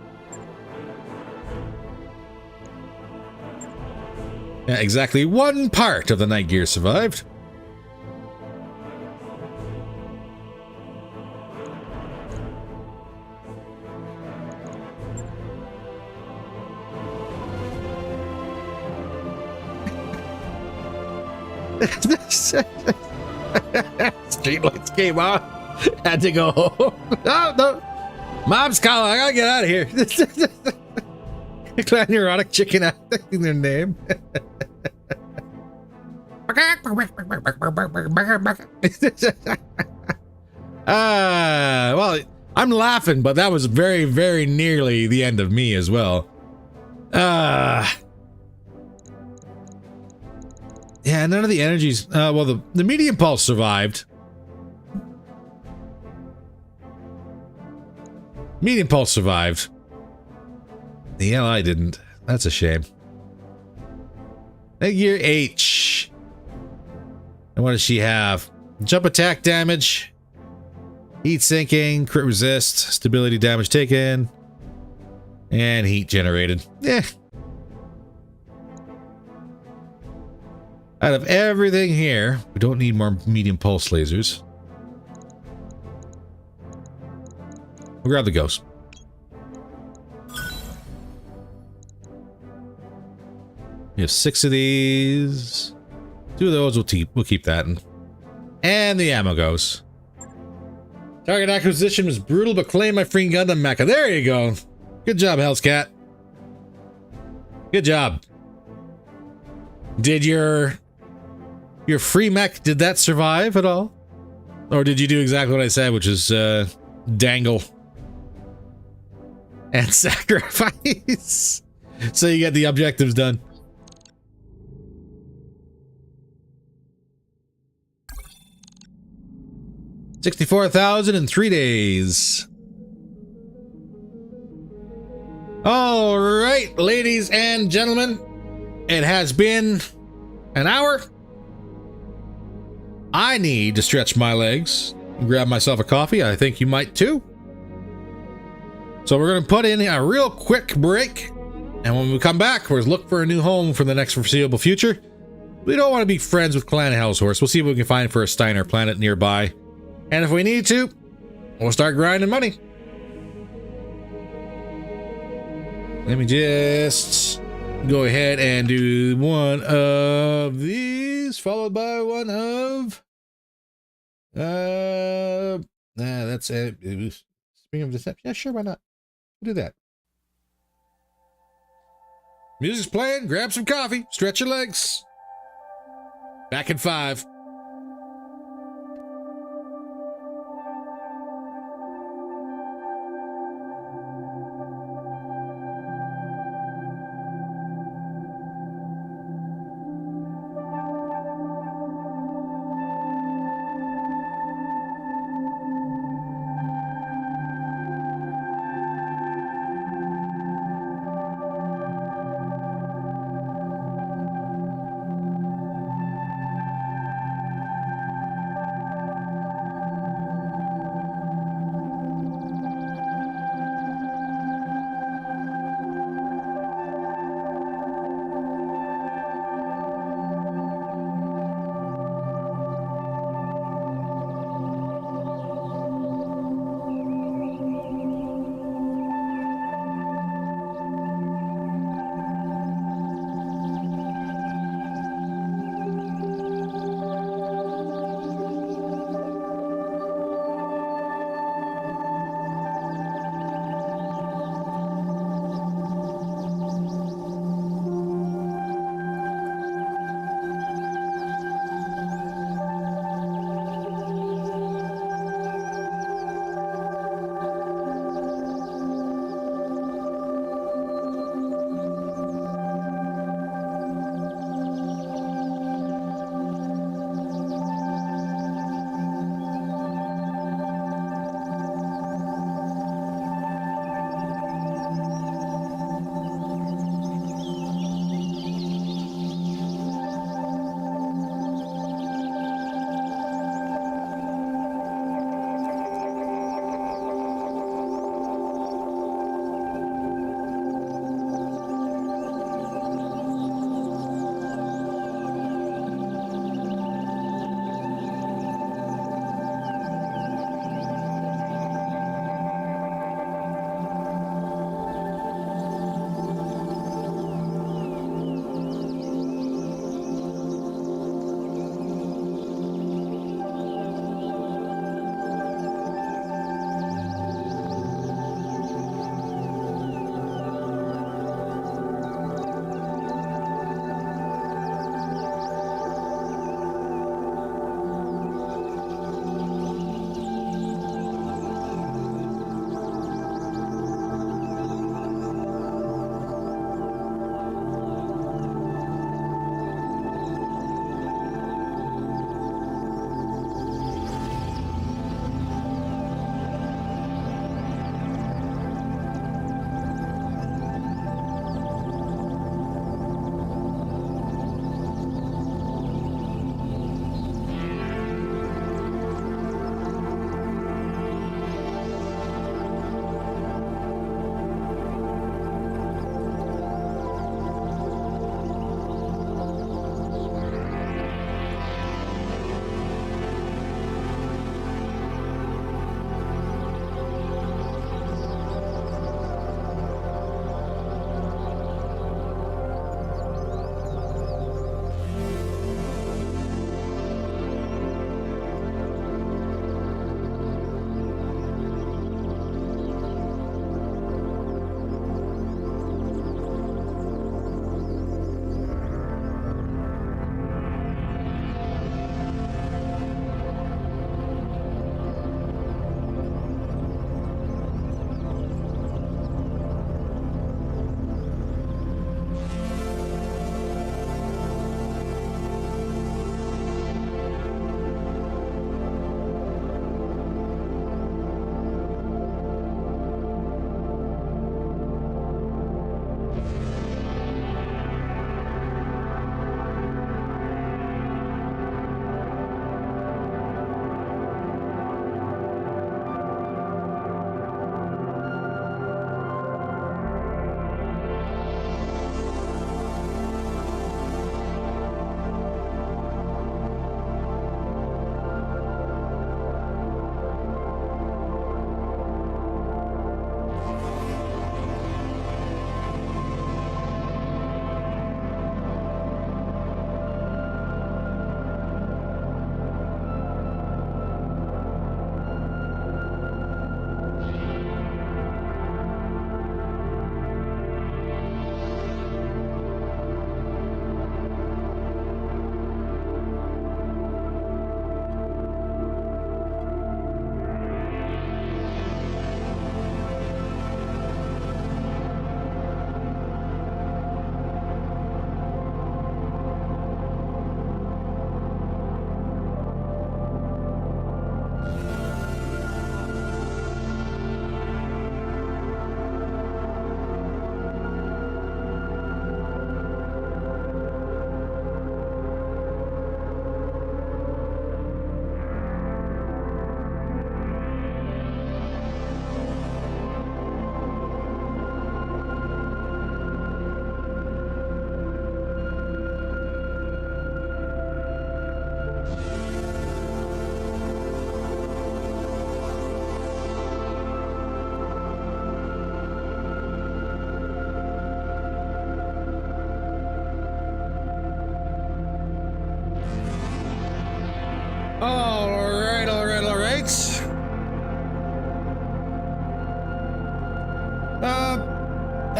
Yeah, exactly one part of the night gear survived. Streetlights came on. Had to go home. Oh, no. Mom's calling. I gotta get out of here. Clan Neurotic Chicken acting their name. Well, I'm laughing, but that was very, very nearly the end of me as well. Yeah, none of the energies. Well, the medium pulse survived. Medium pulse survived. The ally didn't. That's a shame. Gear H. And what does she have? Jump attack damage, heat sinking, crit resist, stability damage taken, and heat generated. Yeah. Out of everything here, we don't need more medium pulse lasers. We'll grab the ghost. We have 6 of these. 2 of those we'll keep that. And the ammo goes. Target acquisition was brutal, but claim my free Gundam mecha. There you go. Good job, Hellscat. Good job. Did your free mech, did that survive at all? Or did you do exactly what I said, which is dangle and sacrifice so you get the objectives done? $64,000 in 3 days. All right, ladies and gentlemen, it has been an hour. I need to stretch my legs, grab myself a coffee. I think you might too. So we're going to put in a real quick break. And when we come back, we're going to look for a new home for the next foreseeable future. We don't want to be friends with Clan Hellshorse. We'll see what we can find for a Steiner planet nearby. And if we need to, we'll start grinding money. Let me just go ahead and do one of these, followed by one of... that's it. Spring of Deception. Yeah, sure, why not? We'll do that. Music's playing. Grab some coffee. Stretch your legs. Back in 5.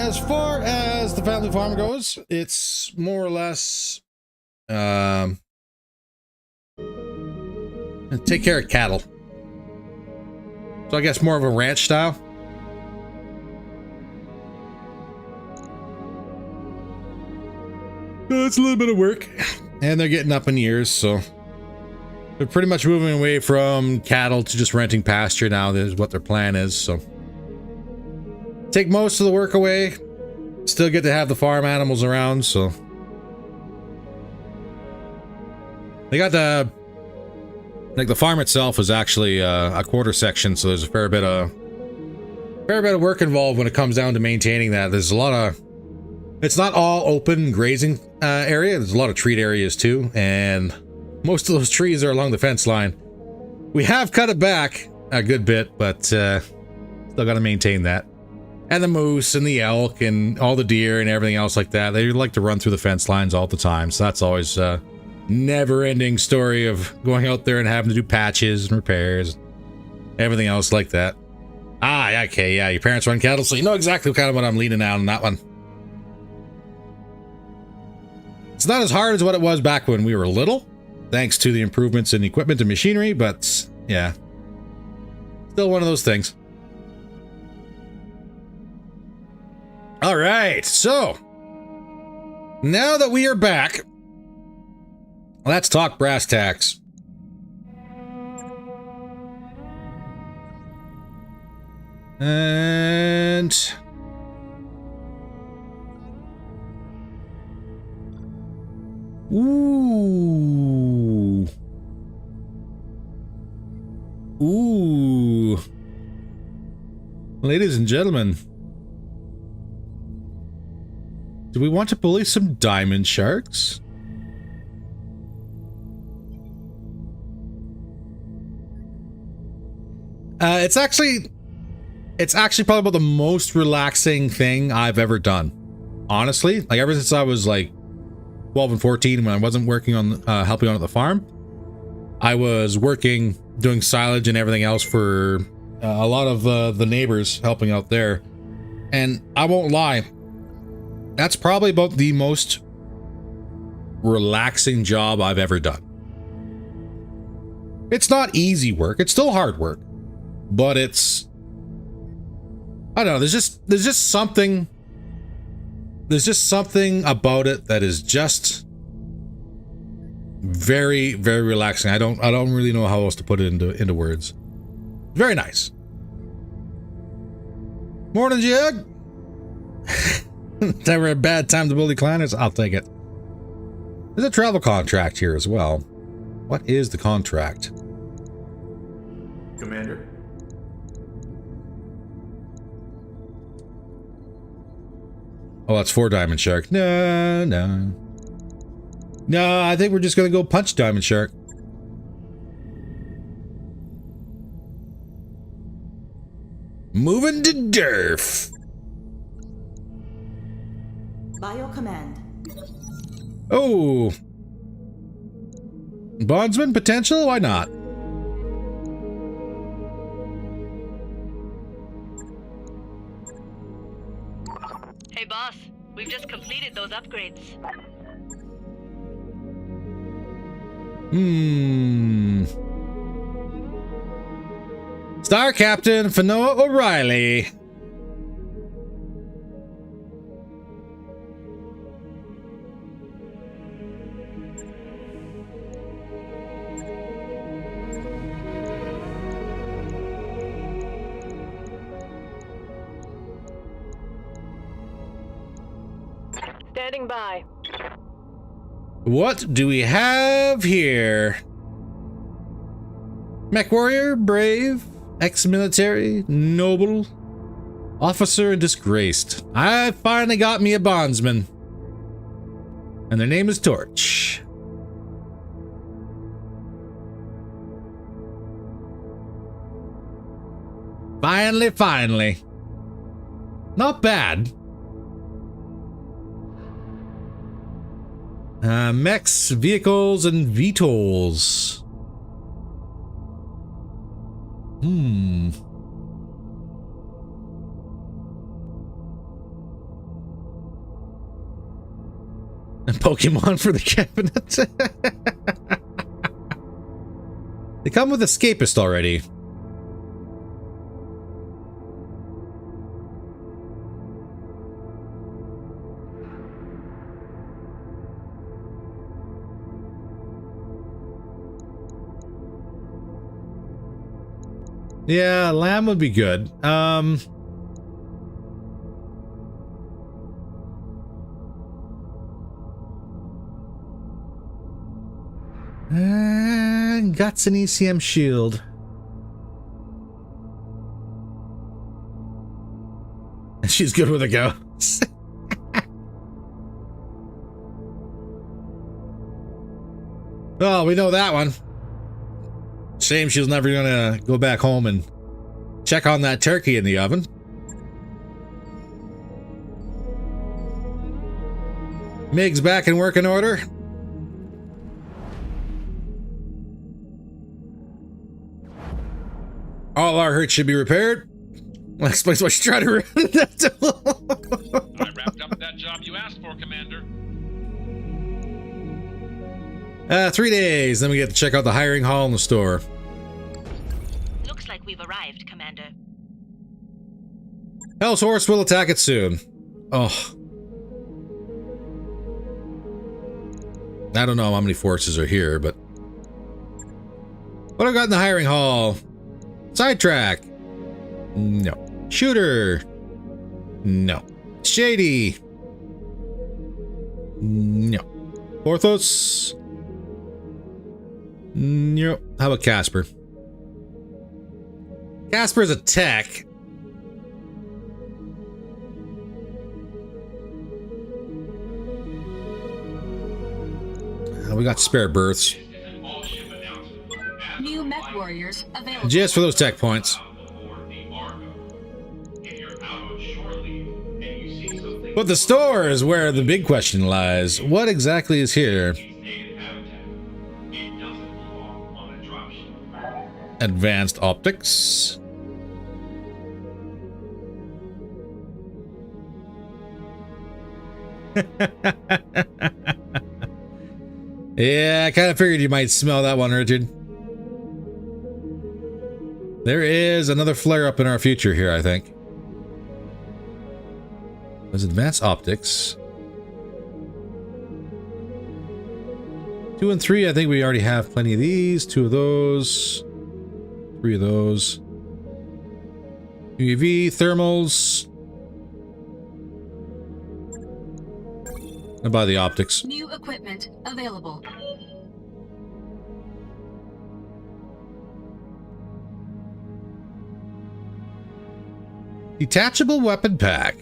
as far as the family farm goes, it's more or less take care of cattle. So I guess more of a ranch style. It's a little bit of work, and they're getting up in years, so they're pretty much moving away from cattle to just renting pasture now. Is what their plan is. So take most of the work away, still get to have the farm animals around. So they got the farm itself is actually a quarter section, so there's a fair bit of work involved when it comes down to maintaining that. There's a lot of, it's not all open grazing area. There's a lot of treat areas too, and most of those trees are along the fence line. We have cut it back a good bit, but still got to maintain that. And the moose and the elk and all the deer and everything else like that, they like to run through the fence lines all the time. So that's always never-ending story of going out there and having to do patches and repairs, everything else like that. Ah, okay, yeah, your parents run cattle, so you know exactly kind of what I'm leaning out on that one. It's not as hard as what it was back when we were little, thanks to the improvements in equipment and machinery, but yeah, still one of those things. All right, so now that we are back, let's talk brass tacks. And ooh. Ladies and gentlemen, do we want to bully some diamond sharks? It's actually probably about the most relaxing thing I've ever done. Honestly, like ever since I was like 12 and 14, when I wasn't working on helping out at the farm, I was working doing silage and everything else for a lot of the neighbors helping out there. And I won't lie, that's probably about the most relaxing job I've ever done. It's not easy work, it's still hard work, but it's, I don't know, there's just something about it that is just very, very relaxing. I don't really know how else to put it into words. Very nice. Morning, Jug. Never a bad time to bully clanners. I'll take it. There's a travel contract here as well. What is the contract? Commander? Oh, that's 4 Diamond Shark. No, I think we're just gonna go punch Diamond Shark. Moving to Durf. Bio command. Oh. Bondsman potential? Why not? Hey boss, we've just completed those upgrades. Star Captain Fanoa O'Reilly. Standing by. What do we have here? Mech warrior, brave, ex-military, noble, officer, and disgraced. I finally got me a bondsman. And their name is Torch. Finally. Not bad. Mechs, vehicles, and VTOLs. And Pokemon for the cabinet. They come with Escapist already. Yeah, lamb would be good. And guts and ECM shield. She's good with a ghost. Oh, we know that one. Shame she's never gonna go back home and check on that turkey in the oven. Mig's back in working order. All our hurts should be repaired. That explains why she's trying to ruin that. I wrapped up that job you asked for, Commander. 3 days, then we get to check out the hiring hall in the store. Looks like we've arrived, Commander. Hell's Horse will attack it soon. Oh. I don't know how many forces are here, but... What have I got in the hiring hall? Sidetrack. No. Shooter. No. Shady. No. Porthos. No. How about Casper? Casper's a tech. We got spare berths. New mech warriors available. Just for those tech points. But the store is where the big question lies. What exactly is here? Advanced optics. Yeah, I kind of figured you might smell that one, Richard. There is another flare-up in our future here, I think. There's advanced optics. 2 and 3, I think we already have plenty of these. 2 of those. 3 of those. UV, thermals. I'll buy the optics. New equipment available. Detachable weapon pack.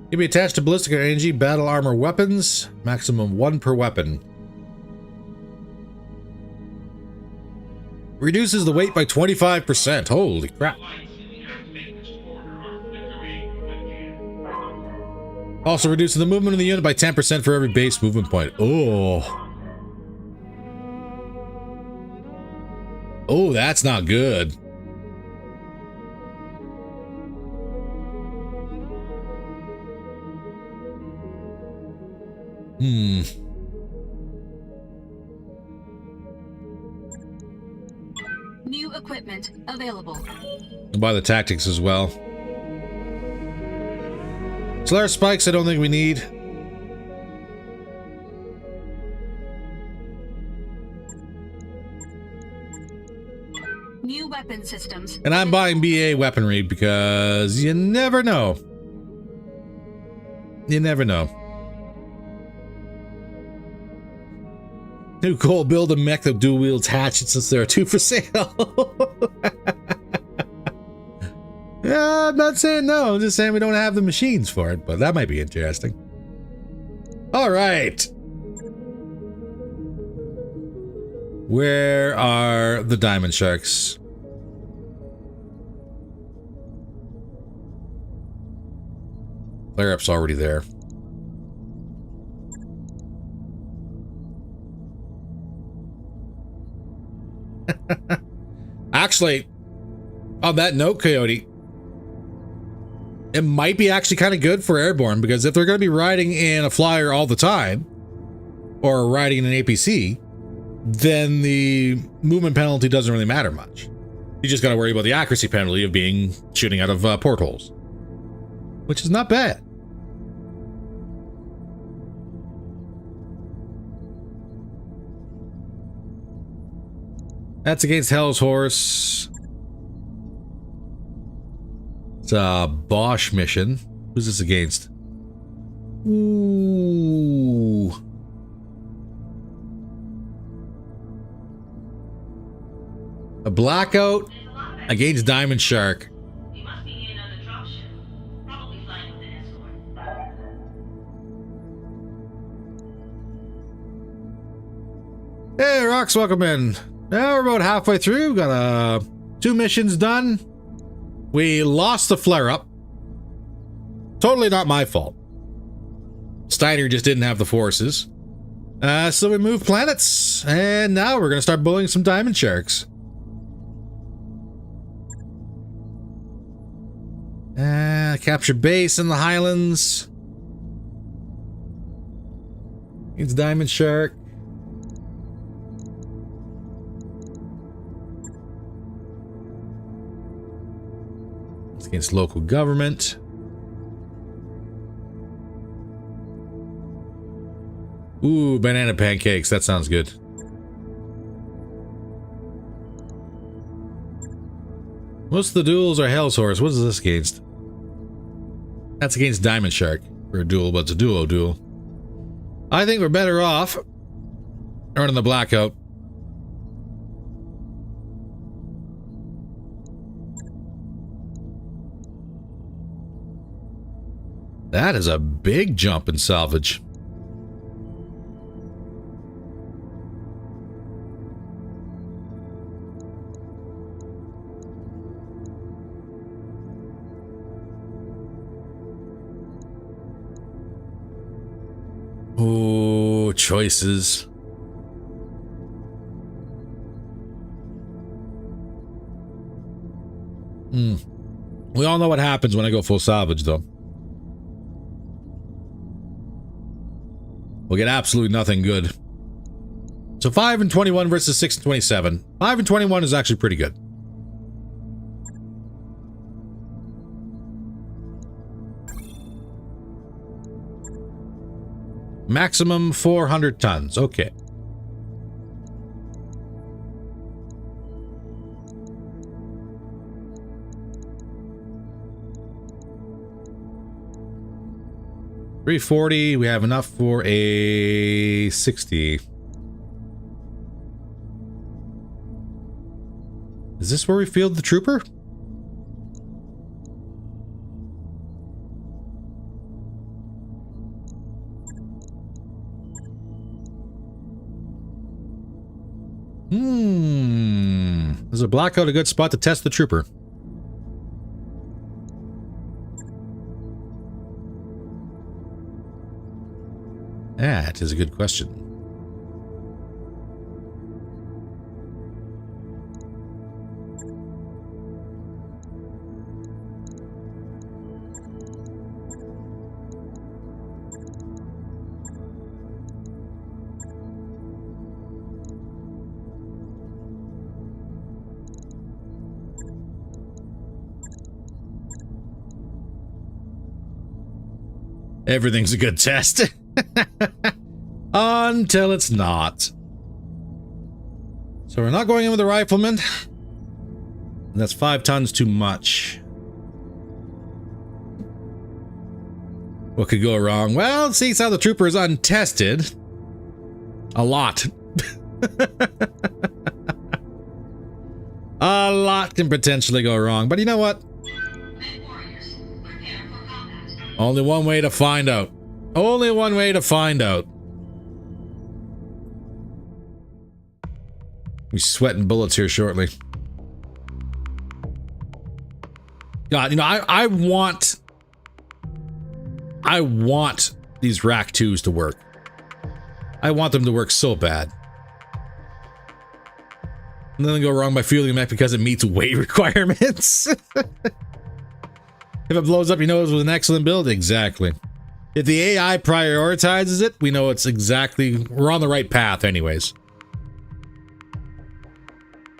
Can be attached to ballistic or energy battle armor weapons. Maximum 1 per weapon. Reduces the weight by 25%. Holy crap. Also reduces the movement of the unit by 10% for every base movement point. Oh. Oh, that's not good. New equipment available. I'll buy the tactics as well. Slayer spikes I don't think we need. New weapon systems. And I'm buying BA weaponry because you never know. You never know. New Cole, build a mech that dual wields hatchets since there are 2 for sale. Yeah, I'm not saying no. I'm just saying we don't have the machines for it, but that might be interesting. All right. Where are the diamond sharks? Flare-up's already there. Actually, on that note, Coyote, it might be actually kind of good for airborne, because if they're going to be riding in a flyer all the time, or riding in an APC, then the movement penalty doesn't really matter much. You just got to worry about the accuracy penalty of shooting out of portholes, which is not bad. That's against Hell's Horse. It's a Bosch mission. Who's this against? Ooh. A Blackout against Diamond Shark. We must be near another dropship. Probably flying with an escort. Hey, Rocks, welcome in. Now we're about halfway through. Got 2 missions done. We lost the flare-up. Totally not my fault. Steiner just didn't have the forces. So we moved planets, and now we're going to start bullying some Diamond Sharks. Capture base in the Highlands. It's Diamond Shark. It's against local government. Ooh, banana pancakes. That sounds good. Most of the duels are Hell's Horse. What is this against? That's against Diamond Shark for a duel, but it's a duo duel. I think we're better off running the Blackout. That is a big jump in salvage. Oh, choices. We all know what happens when I go full salvage, though. We'll get absolutely nothing good. So 5 and 21 versus 6 and 27. 5 and 21 is actually pretty good. Maximum 400 tons. Okay. $340. We have enough for a 60. Is this where we field the trooper? Is a Blackout a good spot to test the trooper? That is a good question. Everything's a good test. Until it's not. So we're not going in with a rifleman. And that's 5 tons too much. What could go wrong? Well, see how the trooper is untested. A lot. A lot can potentially go wrong. But you know what? Only one way to find out. Only one way to find out. We're sweating bullets here shortly. God, you know, I want these Rack 2s to work. I want them to work so bad. Nothing go wrong by fueling a mech because it meets weight requirements. If it blows up, you know it was an excellent build. Exactly. If the AI prioritizes it, we know it's exactly, we're on the right path anyways.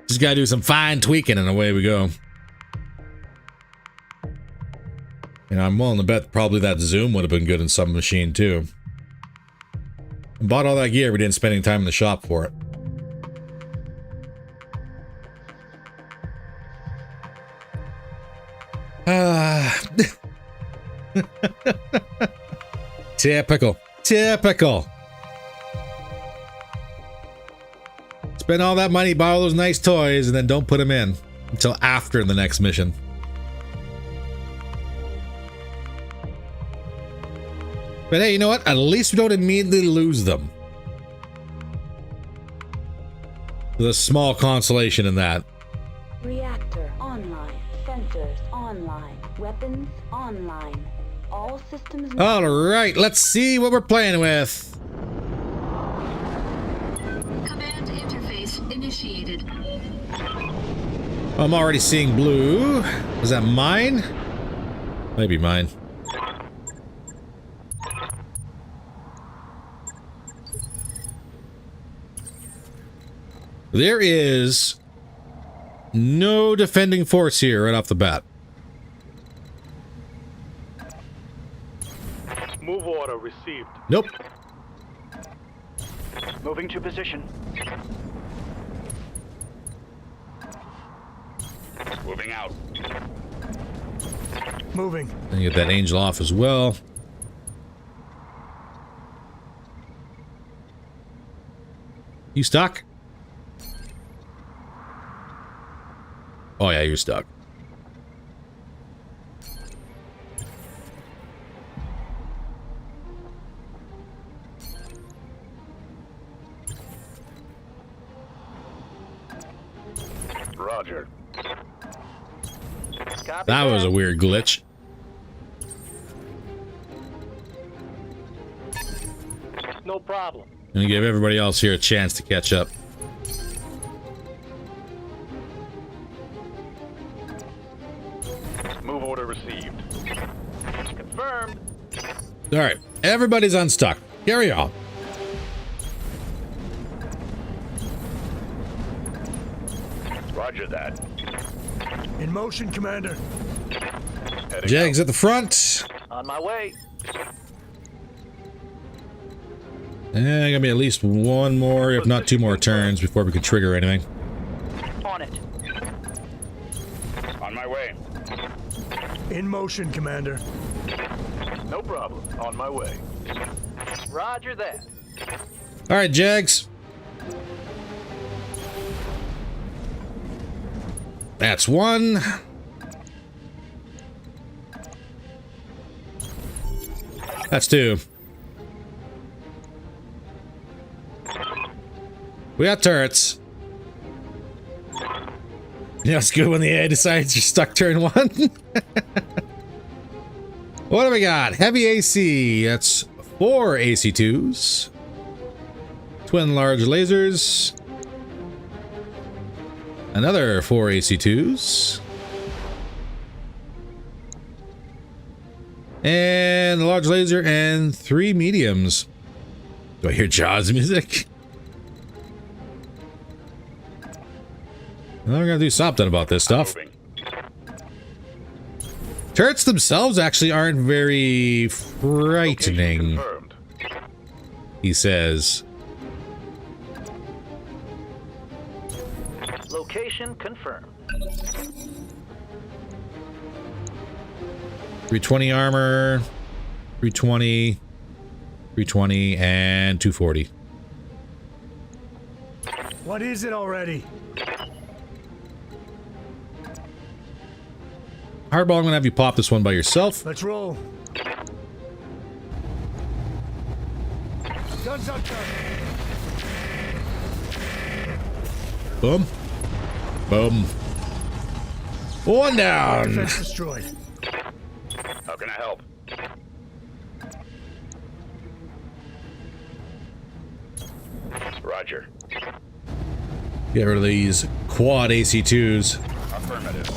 Just gotta do some fine tweaking and away we go. You know, I'm willing to bet probably that zoom would have been good in some machine too. Bought all that gear, we didn't spend any time in the shop for it. Typical. Typical. Spend all that money, buy all those nice toys, and then don't put them in until after the next mission. But hey, you know what? At least we don't immediately lose them. There's a small consolation in that. Reactor online. Sensors online. Weapons online. All systems. All right, let's see what we're playing with. Command interface initiated. I'm already seeing blue. Is that mine? Maybe mine. There is no defending force here right off the bat. Move order received. Nope. Moving to position. Moving out. Moving. And get that angel off as well. You stuck? Oh yeah, you're stuck. Roger. That was a weird glitch. No problem. And give everybody else here a chance to catch up. Move order received. Confirmed. All right, everybody's unstuck. Carry on. Roger that. In motion, Commander. Heading Jags at the front. on my way. And gonna be at least one more, if not two more turns before we can trigger anything. On it. On my way. In motion, Commander. No problem. On my way. Roger that. All right, Jags. That's one. That's two. We got turrets. Yeah, it's good when the AI decides you're stuck turn one. What do we got? Heavy AC. That's 4 AC2s. Twin large lasers. Another 4 AC2s. And a large laser and 3 mediums. Do I hear Jaws music? Well, we're gonna do something about this stuff. Turrets themselves actually aren't very frightening, he says. Location confirmed. 320 armor, 320, 320, and 240. What is it already? Hardball, I'm gonna have you pop this one by yourself. Let's roll. Guns up top. Boom. Boom. One down. Defense destroyed. How can I help? Roger. Get rid of these quad AC2s. Affirmative.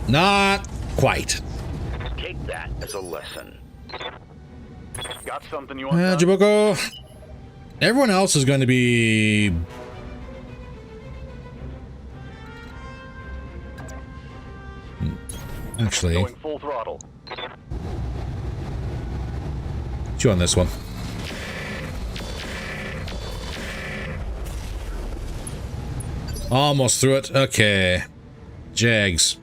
Not quite. Take that as a lesson. Got something you want? Jabuko. Everyone else is going to be... Actually, Going full throttle. chew on this one. Almost through it. Okay. Jags.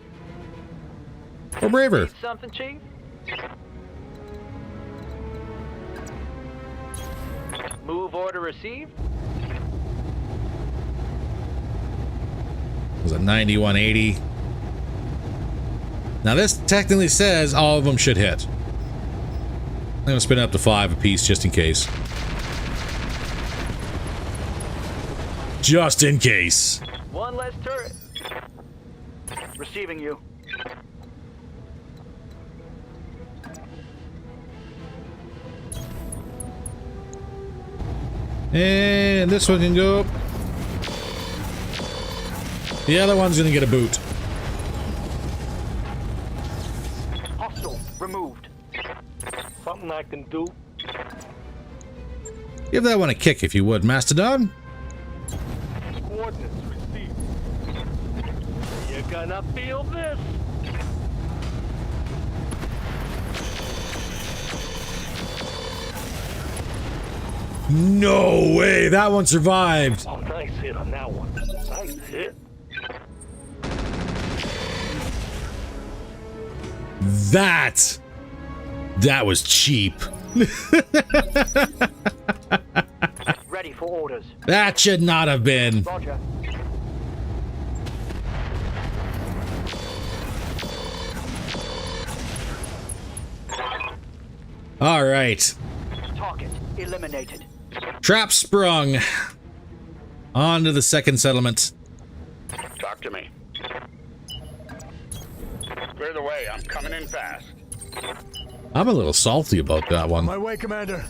Or braver. Something, Chief? Move order received. Was it 9180? Now this technically says all of them should hit. I'm gonna spin it up to 5 apiece just in case. Just in case. One less turret. Receiving you. And this one can go. The other one's gonna get a boot. Hostile removed. Something I can do. Give that one a kick if you would, Mastodon. Coordinates received. You're gonna feel this. No way, that one survived. Oh, nice hit on that one. Nice hit. That was cheap. Ready for orders. That should not have been. Roger. All right. Target eliminated. Trap sprung. On to the second settlement. Talk to me. Clear the way. I'm coming in fast. I'm a little salty about that one. My way, Commander.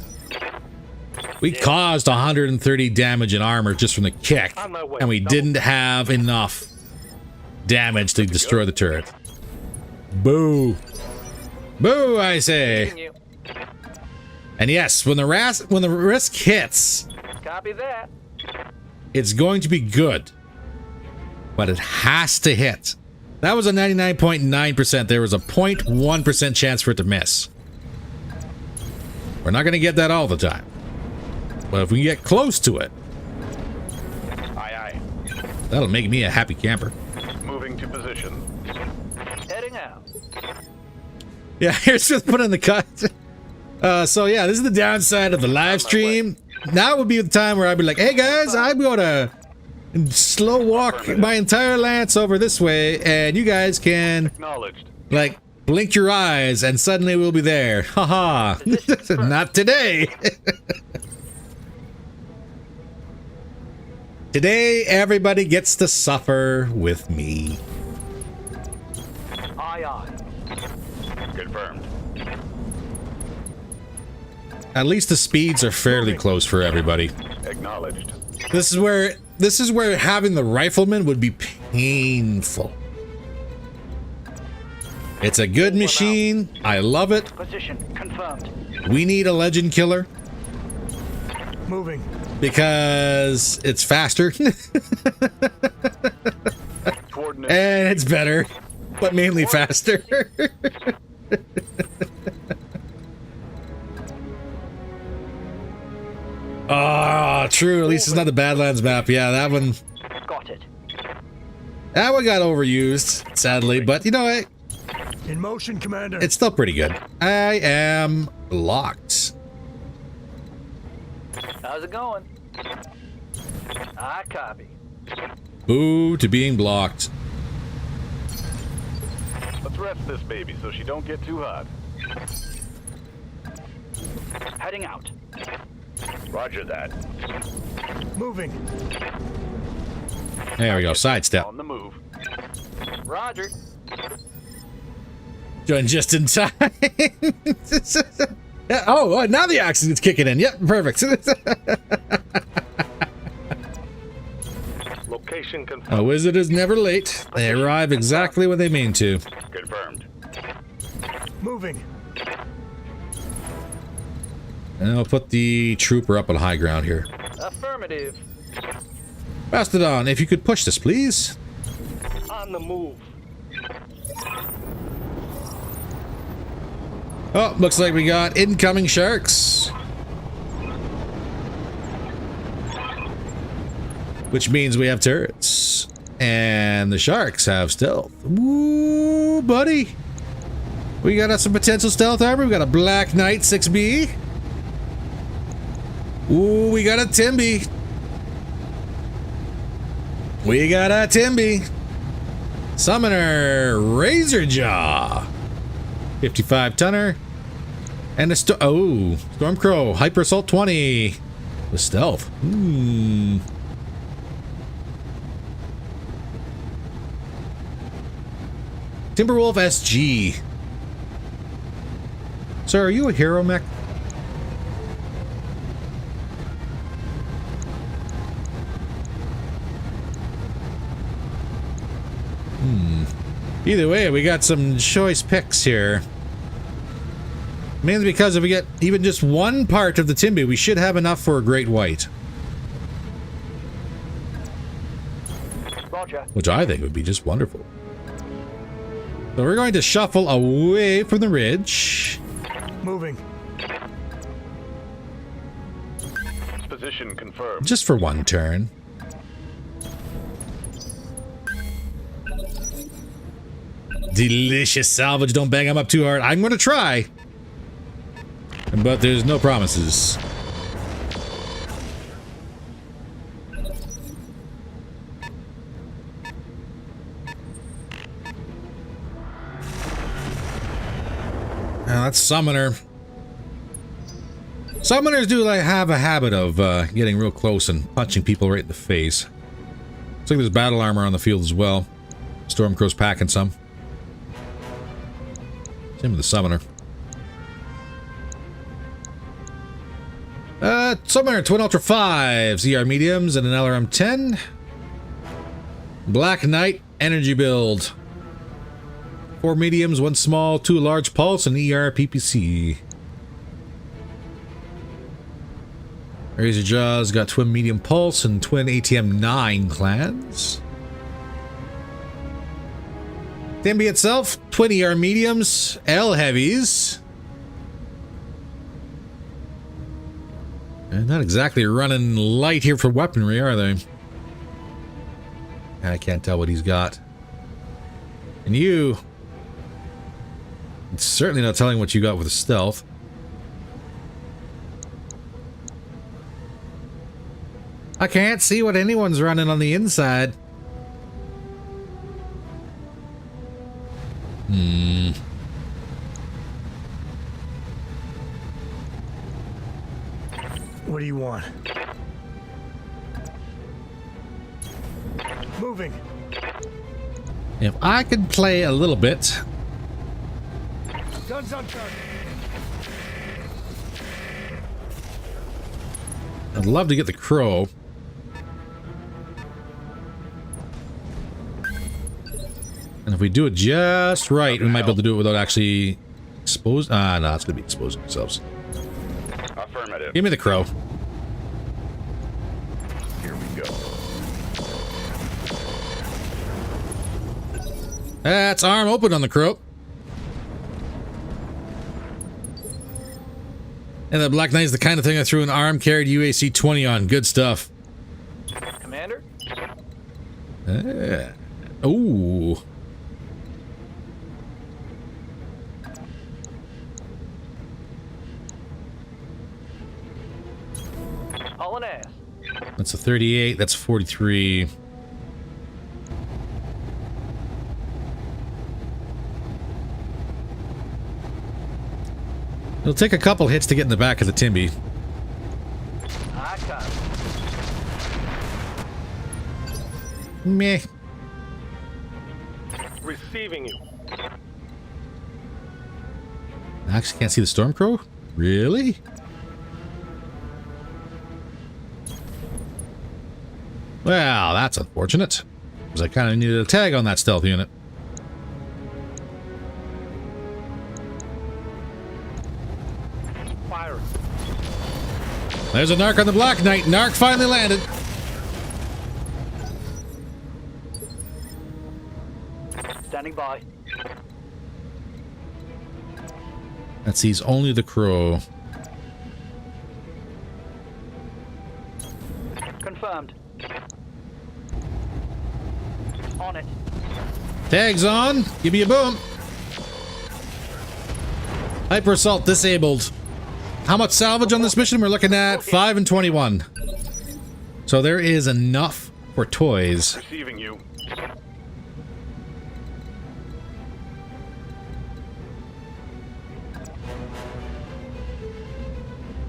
We caused 130 damage in armor just from the kick, On my way. and we didn't have enough damage to destroy the turret. Boo. Boo, I say. And yes, when the risk hits, Copy that. it's going to be good. But it has to hit. That was a 99.9%. There was a 0.1% chance for it to miss. We're not going to get that all the time. But if we get close to it, Aye, aye. that'll make me a happy camper. Moving to position. Heading out. Yeah, here's just put in the cut. So yeah, this is the downside of the live stream. Now would be the time where I'd be like, hey guys, I'm gonna slow walk my entire lance over this way, and you guys can Acknowledged. like blink your eyes and suddenly we'll be there. Haha. Not today. Today everybody gets to suffer with me. Aye, aye. Confirmed. At least the speeds are fairly close for everybody. Acknowledged. This is where having the rifleman would be painful. It's a good machine. I love it. Position confirmed. We need a legend killer Moving. because it's faster Coordinates. and it's better, but mainly faster. Ah, true. At least it's not the Badlands map. Yeah, that one Got it. got overused, sadly. But you know what? In motion, Commander. It's still pretty good. I am locked. How's it going? I copy. Boo to being blocked. Let's rest this baby so she don't get too hot. Heading out. Roger that. Moving. There we go. Sidestep. On the move. Roger. Joined just in time. Yeah, oh, now the oxygen's kicking in. Yep, perfect. Location confirmed. A wizard is never late. They arrive exactly when they mean to. Confirmed. Moving. And I'll put the trooper up on high ground here. Affirmative. Mastodon, if you could push this, please. On the move. Oh, looks like we got incoming sharks. Which means we have turrets. And the sharks have stealth. Woo, buddy. We got some potential stealth armor. We got a Black Knight 6B. Ooh, we got a Timby. We got a Timby. Summoner Razor Jaw. 55 tonner. And a Stormcrow Hyper Assault 20 with stealth. Timberwolf SG. Sir, are you a hero mech? Either way, we got some choice picks here. Mainly because if we get even just one part of the Timby, we should have enough for a Great White. Roger. Which I think would be just wonderful. So we're going to shuffle away from the ridge. Moving. Position confirmed. Just for one turn. Delicious salvage. Don't bang them up too hard. I'm going to try. But there's no promises. Now that's Summoner. Summoners do have a habit of getting real close and punching people right in the face. Looks like there's battle armor on the field as well. Stormcrow's packing some. Same with the Summoner. Summoner, Twin Ultra 5, ER mediums, and an LRM 10. Black Knight energy build. 4 mediums, 1 small, 2 large pulse, and ER PPC. Razor Jaws got twin medium pulse and twin ATM 9 clans. Timby itself, twin ER mediums, L heavies. And not exactly running light here for weaponry, are they? I can't tell what he's got. And you... It's certainly not telling what you got with the stealth. I can't see what anyone's running on the inside. What do you want? Moving. If I could play a little bit... Guns on target. I'd love to get the crow. And if we do it just right, we might be able to do it without actually exposing... no, it's going to be exposing ourselves. Affirmative. Give me the crow. Here we go. That's arm open on the crow. And the Black Knight is the kind of thing I threw an arm-carried UAC 20 on. Good stuff. Commander? Yeah. Ooh. Hauling ass. That's a 38. That's 43. It'll take a couple hits to get in the back of the Timby. I got it. Meh. Receiving you. I actually can't see the Stormcrow. Really? Well, that's unfortunate. Because I kind of needed a tag on that stealth unit. Fire. There's a narc on the Black Knight. Narc finally landed. Standing by. That sees only the crow. Confirmed. On it. Tags on. Give me a boom. Hyper assault disabled. How much salvage on this mission? We're looking at 5 and 21. So there is enough for toys. Receiving you.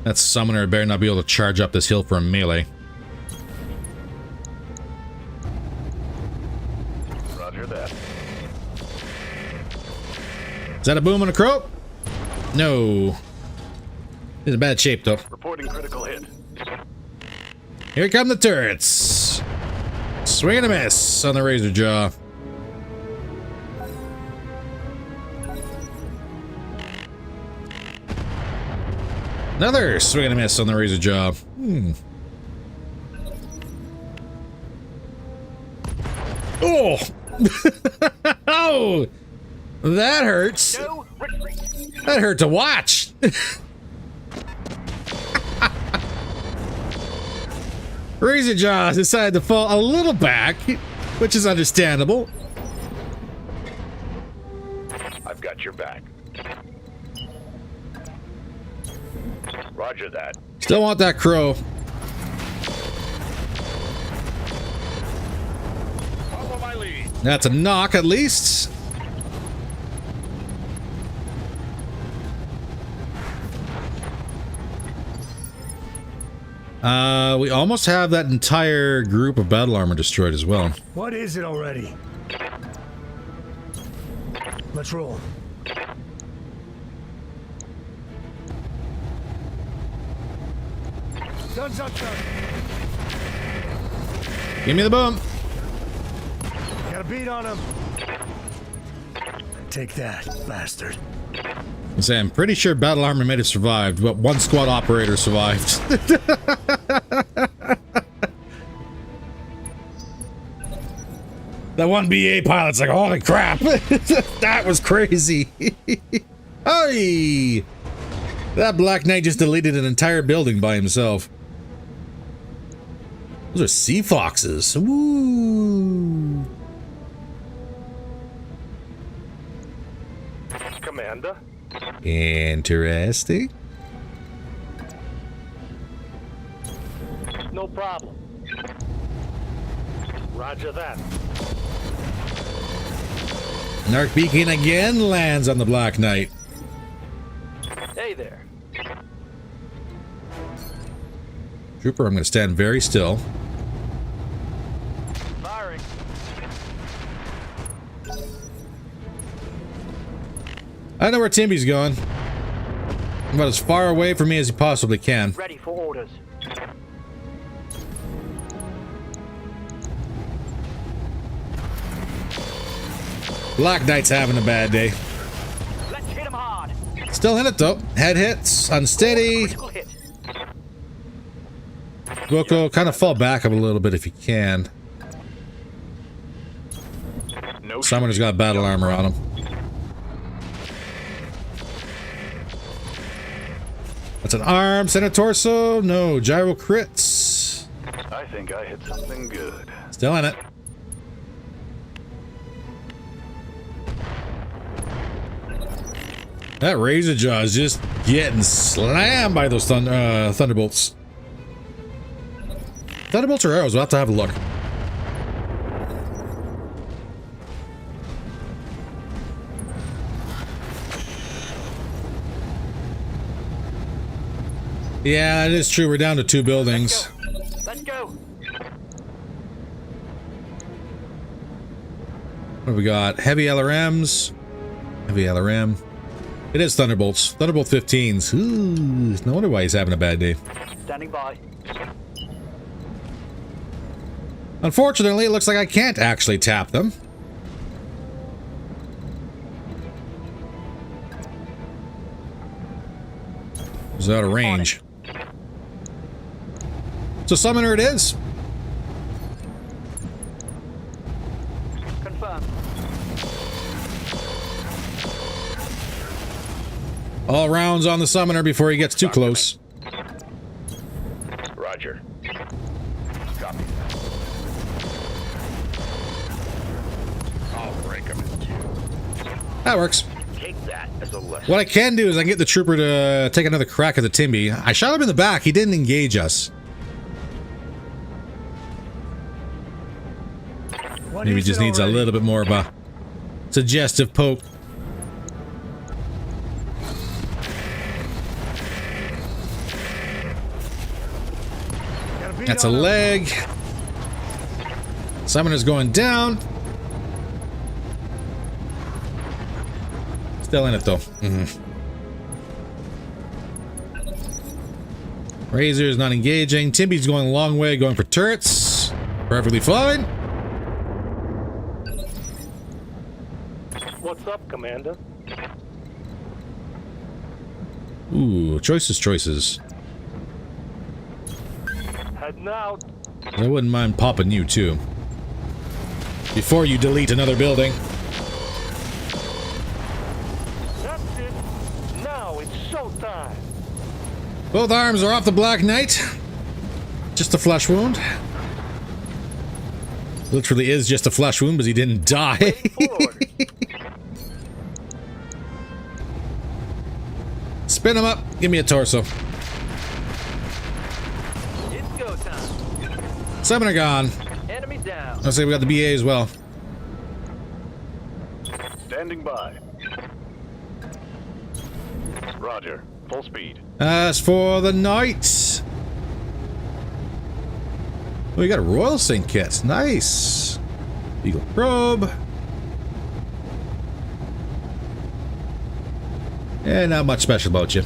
That summoner better not be able to charge up this hill for a melee. Roger that. Is that a boom on a crow? No. He's in bad shape, though. Reporting critical hit. Here come the turrets. Swing and a miss on the razor jaw. Another swing and a miss on the razor jaw. Oh! Oh! That hurts. No retreat. That hurt to watch. Razor Jaws decided to fall a little back, which is understandable. I've got your back. Roger that. Still want that crow. Follow my lead. That's a knock at least. We almost have that entire group of battle armor destroyed as well. What is it already? Let's roll. Guns up, sir. Give me the boom. Got a beat on him. Take that, bastard. I say, I'm pretty sure battle armor might have survived, but one squad operator survived. That one BA pilot's like, holy crap, that was crazy. Hey, that Black Knight just deleted an entire building by himself. Those are sea foxes. Woo. Commander. Interesting. No problem. Roger that. Narc Beacon again lands on the Black Knight. Hey there. Trooper, I'm going to stand very still. Firing. I know where Timmy's going. About as far away from me as he possibly can. Ready for orders. Black Knight's having a bad day. Let's hit him hard. Still in it though. Head hits, unsteady. Critical hit. Boko, kind of fall back up a little bit if you can. No. Someone who's got battle armor on him. That's an arm, center torso. No, gyro crits. I think I hit something good. Still in it. That razor jaw is just getting slammed by those thunderbolts. Thunderbolts or arrows? We'll have to have a look. Yeah, it is true. We're down to 2 buildings. Let's go. What have we got? Heavy LRMs. Heavy LRM. It is Thunderbolts. Thunderbolt 15s. Ooh, no wonder why he's having a bad day. Standing by. Unfortunately, it looks like I can't actually tap them. It's out of range. So summoner it is. Confirmed. All rounds on the summoner before he gets too close. Roger. Copy. I'll break him in two. That works. Take that as a lesson. What I can do is I can get the trooper to take another crack at the Timby. I shot him in the back. He didn't engage us. Maybe he just needs a little bit more of a suggestive poke. That's a leg. Summoner's going down. Still in it though. Razor's not engaging. Timby's going a long way, going for turrets. Perfectly fine. What's up, Commander? Ooh, choices. Heading out. I wouldn't mind popping you too. Before you delete another building. That's it. Now it's showtime. Both arms are off the Black Knight. Just a flesh wound. Literally is just a flesh wound because he didn't die. Spin him up. Give me a torso. It's go time. Summoner gone. Enemy down. I'll say we got the BA as well. Standing by. Roger. Full speed. As for the knight. Oh, you got a Royal Sync kit. Nice. Eagle probe. Yeah, not much special about you.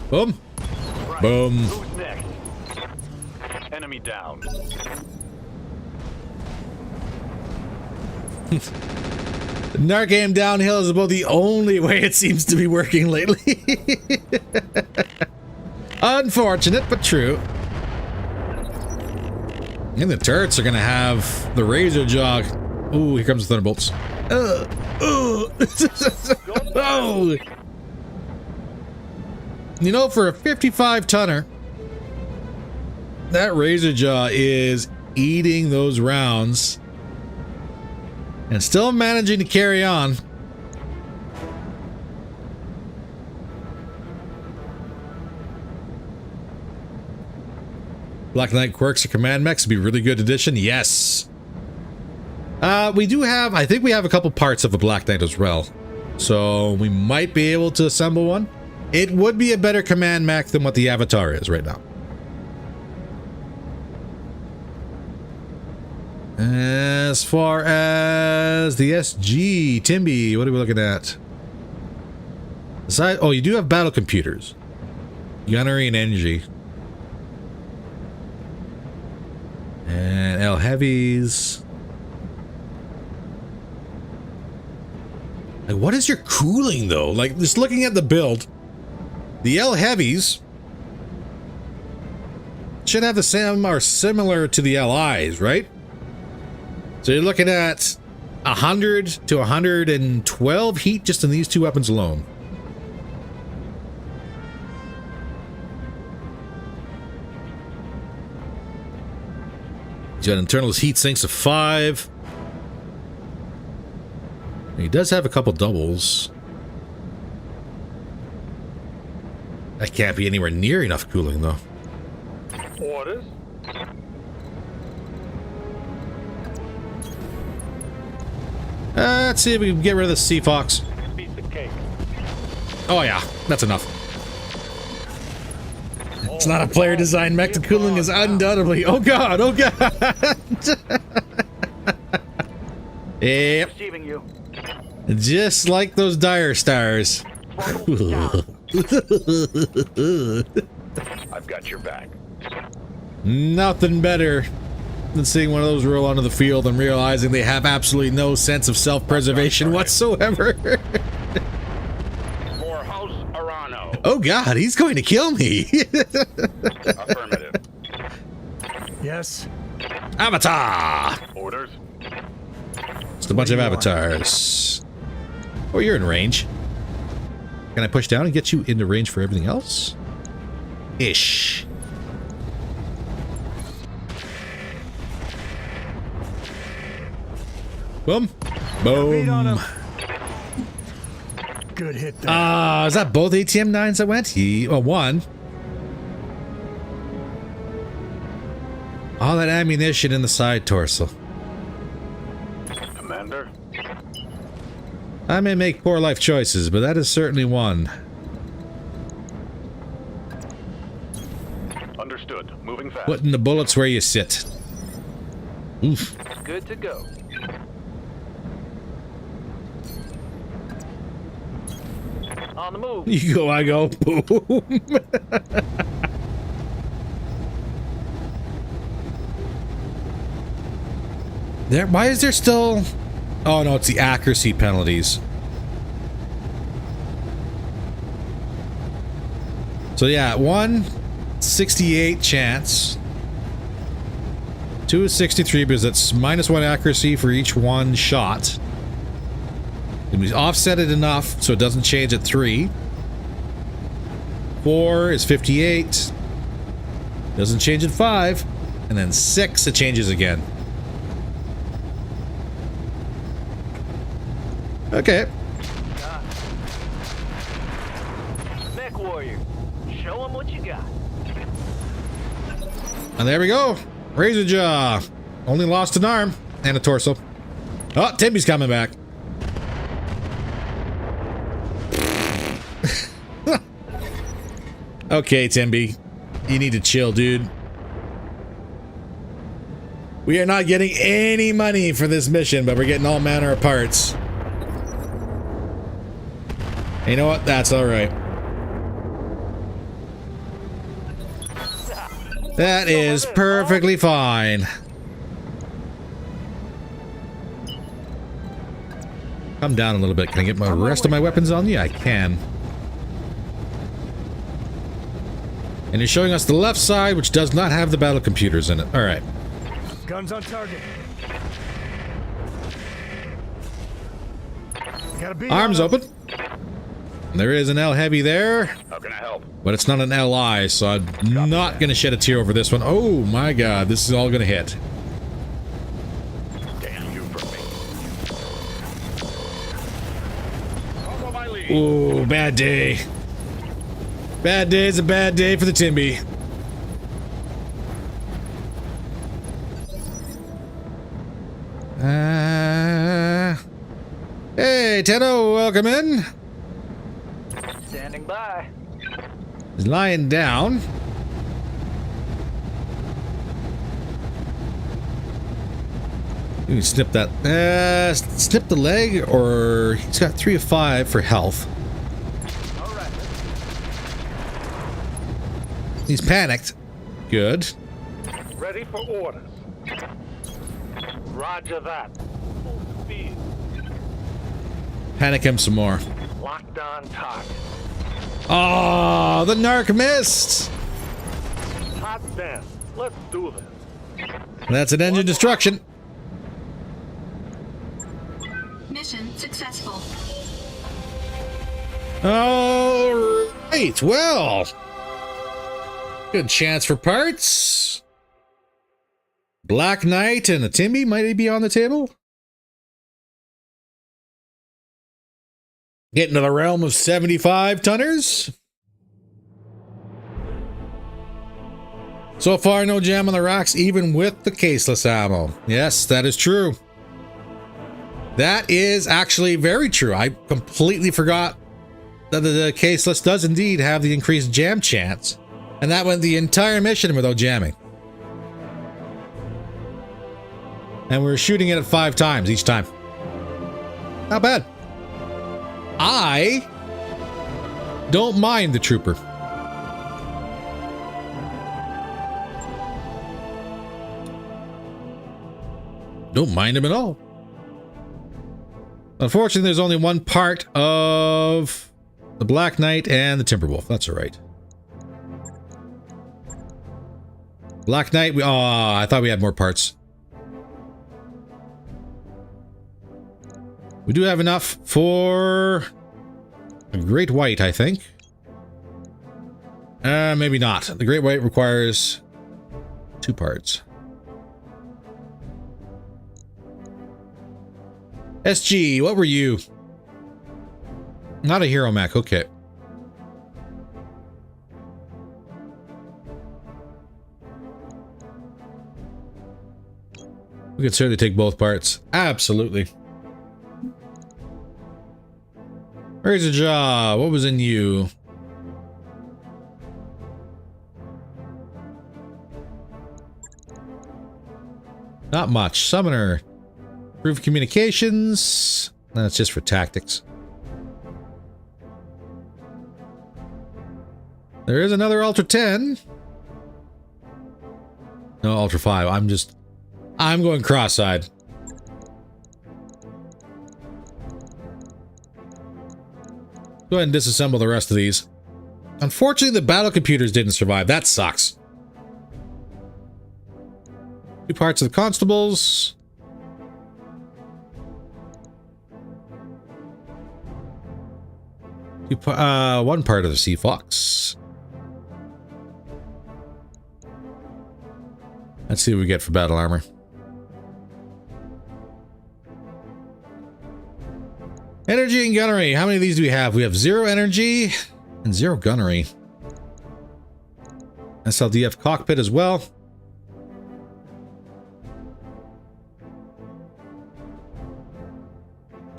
Boom. Right. Boom. Who's next? Enemy down. Narc aim downhill is about the only way it seems to be working lately. Unfortunate, but true. And the turrets are gonna have the razor jaw. Ooh, here comes the thunderbolts. Oh! You know, for a 55 tonner, that razor jaw is eating those rounds and still managing to carry on. Black Knight quirks or command mechs would be a really good addition. Yes. We do have, I think we have a couple parts of a Black Knight as well. So we might be able to assemble one. It would be a better command mech than what the Avatar is right now. As far as the SG, Timby, what are we looking at? Aside, oh, you do have battle computers. Gunnery and energy. And L heavies. Like, what is your cooling though? Like, just looking at the build, the L heavies should have the same or similar to the LIs, right? So you're looking at 100 to 112 heat just in these two weapons alone. He's got internal heat sinks of 5. He does have a couple doubles. That can't be anywhere near enough cooling though. Orders. Let's see if we can get rid of the Sea Fox. Piece of cake. Oh yeah, that's enough. It's not a player design mech. The cooling is undoubtedly. Oh god, oh god. Yep. Receiving you. Just like those dire stars. I've got your back. Nothing better than seeing one of those roll onto the field and realizing they have absolutely no sense of self-preservation whatsoever. For House Arano. Oh god, he's going to kill me. Affirmative. Yes. Avatar! Orders. Just a bunch of avatars. Oh, you're in range. Can I push down and get you into range for everything else? Ish. Boom. Beat on Boom. him. Good hit there. Is that both ATM 9s that went? One. All that ammunition in the side torso. Commander. I may make poor life choices, but that is certainly one. Understood. Moving fast. Putting the bullets where you sit. Oof. Good to go. On the move. You go, I go. Boom. Why is there still... Oh, no, it's the accuracy penalties. So, yeah, 1/68 chance. 2 is 63 because that's -1 accuracy for each one shot. And we offset it enough so it doesn't change at 3. 4 is 58. Doesn't change at 5. And then 6, it changes again. Okay. Mech warrior. Show him what you got. And there we go. Razor jaw. Only lost an arm and a torso. Oh, Timby's coming back. Okay, Timby. You need to chill, dude. We are not getting any money for this mission, but we're getting all manner of parts. You know what? That's alright. That is perfectly fine. Come down a little bit. Can I get my rest of my weapons on? Yeah, I can. And you're showing us the left side, which does not have the battle computers in it. Alright. Guns on target. Got a beat Arms on him. open. There is an L heavy there, How can I help? but it's not an LI, so I'm not going to shed a tear over this one. Oh my god, this is all going to hit. Damn you for me. Follow my lead. Ooh, bad day. Bad day is a bad day for the Timby. Hey, Tenno, welcome in. Standing by. He's lying down. You can snip that. Snip the leg, or he's got 3 of 5 for health. All right. He's panicked. Good. Ready for orders. Roger that. Full speed. Panic him some more. Locked on target. Oh, the narc missed. Hot damn. Let's do this. That's an engine destruction. Mission successful. All right. Well, good chance for parts. Black Knight and a Timmy might be on the table. Getting to the realm of 75 tonners. So far, no jam on the rocks, even with the caseless ammo. Yes, that is true. That is actually very true. I completely forgot that the caseless does indeed have the increased jam chance. And that went the entire mission without jamming. And we were shooting it at 5 times each time. Not bad. I don't mind the trooper. Don't mind him at all. Unfortunately, there's only one part of the Black Knight and the Timberwolf. That's all right. Black Knight, I thought we had more parts. We do have enough for a Great White, I think. Maybe not. The Great White requires 2 parts. SG, what were you? Not a hero mech, okay. We could certainly take both parts. Absolutely. Razor Jaw, what was in you? Not much. Summoner. Improve communications. That's just for tactics. There is another Ultra 10. No, Ultra 5. I'm going cross-eyed. Go ahead and disassemble the rest of these. Unfortunately, the battle computers didn't survive. That sucks. 2 parts of the constables. 1 part of the Sea Fox. Let's see what we get for battle armor. Energy and gunnery. How many of these do we have? We have 0 energy and 0 gunnery. SLDF cockpit as well.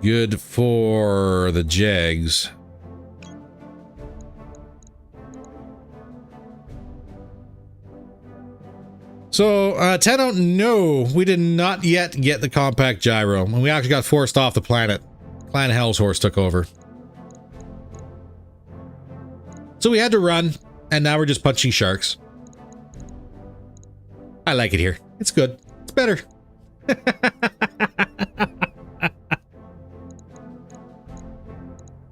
Good for the Jags. So, Tenno, no, we did not yet get the compact gyro, and we actually got forced off the planet. Clan Hell's Horse took over. So we had to run, and now we're just punching sharks. I like it here. It's good. It's better.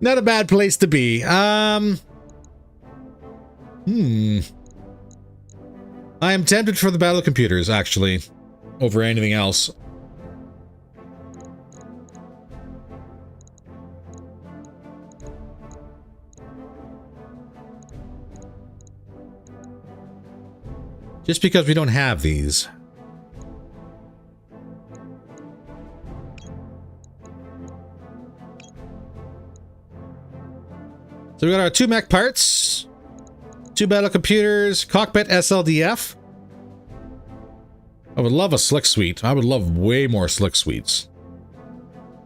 Not a bad place to be. I am tempted for the battle computers, actually, over anything else. Just because we don't have these. So we got our 2 mech parts, 2 battle computers, cockpit SLDF. I would love a slick suite. I would love way more slick suites.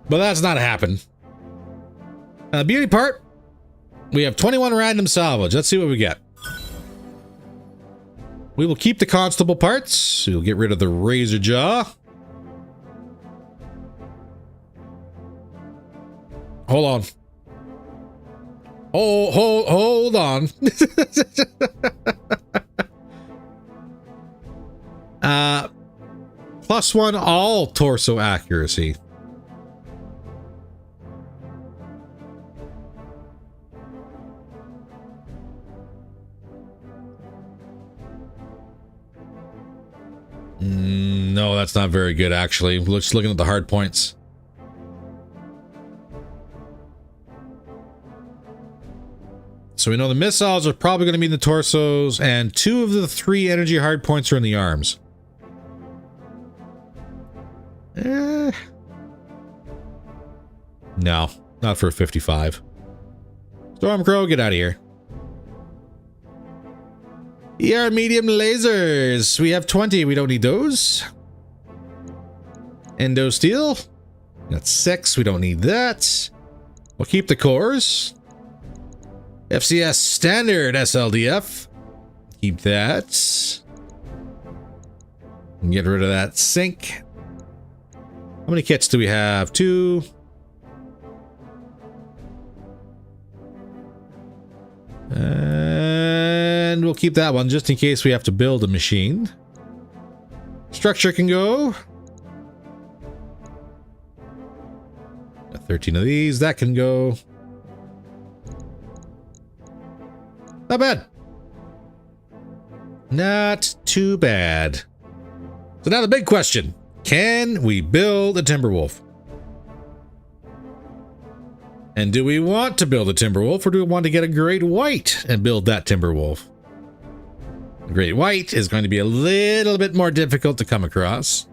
But that's not happening. Beauty part. We have 21 random salvage. Let's see what we get. We will keep the constable parts. We'll get rid of the razor jaw. Hold on. Hold on. +1 all torso accuracy. No, that's not very good, actually. We're just looking at the hard points. So we know the missiles are probably going to be in the torsos, and 2 of the 3 energy hard points are in the arms. No, not for a 55. Stormcrow, get out of here. ER medium lasers. We have 20. We don't need those. Endo steel. That's 6. We don't need that. We'll keep the cores. FCS standard SLDF. Keep that. And get rid of that sink. How many kits do we have? 2, And we'll keep that one just in case we have to build a machine. Structure can go. Got 13 of these. That can go. Not bad. Not too bad. So now the big question. Can we build a Timberwolf? And do we want to build a Timberwolf, or do we want to get a Great White and build that Timberwolf? The Great White is going to be a little bit more difficult to come across,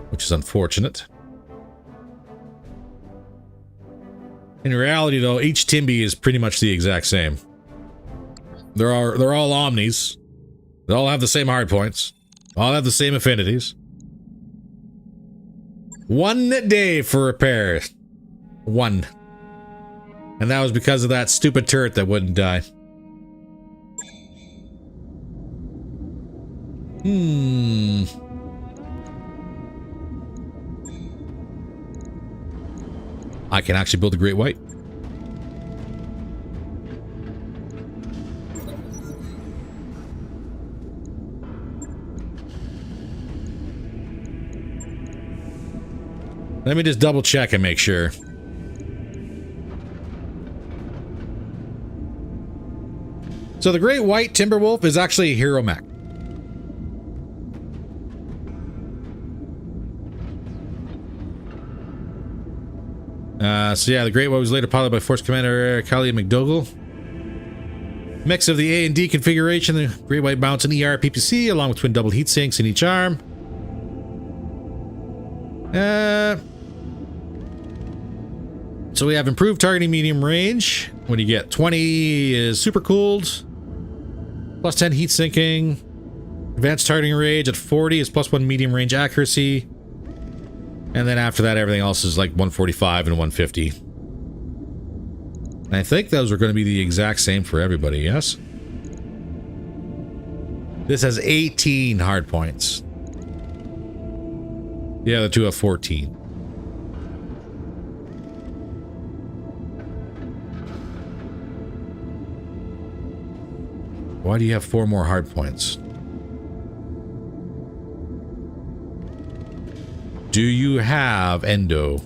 which is unfortunate. In reality, though, each Timby is pretty much the exact same. They're all Omnis. They all have the same hard points. All have the same affinities. 1 day for repair. 1. And that was because of that stupid turret that wouldn't die. I can actually build a Great White. Let me just double check and make sure. So the Great White Timberwolf is actually a hero mech. So yeah, the Great White was later piloted by Force Commander Kali McDougall. Mix of the A and D configuration, the Great White mounts an ER PPC along with twin double heat sinks in each arm. So we have improved targeting medium range. What do you get? 20 is super cooled. Plus 10 heat sinking. Advanced targeting range at 40 is plus 1 medium range accuracy. And then after that, everything else is like 145 and 150. And I think those are going to be the exact same for everybody, yes? This has 18 hard points. The other two have 14. Why do you have 4 more hard points? Do you have Endo?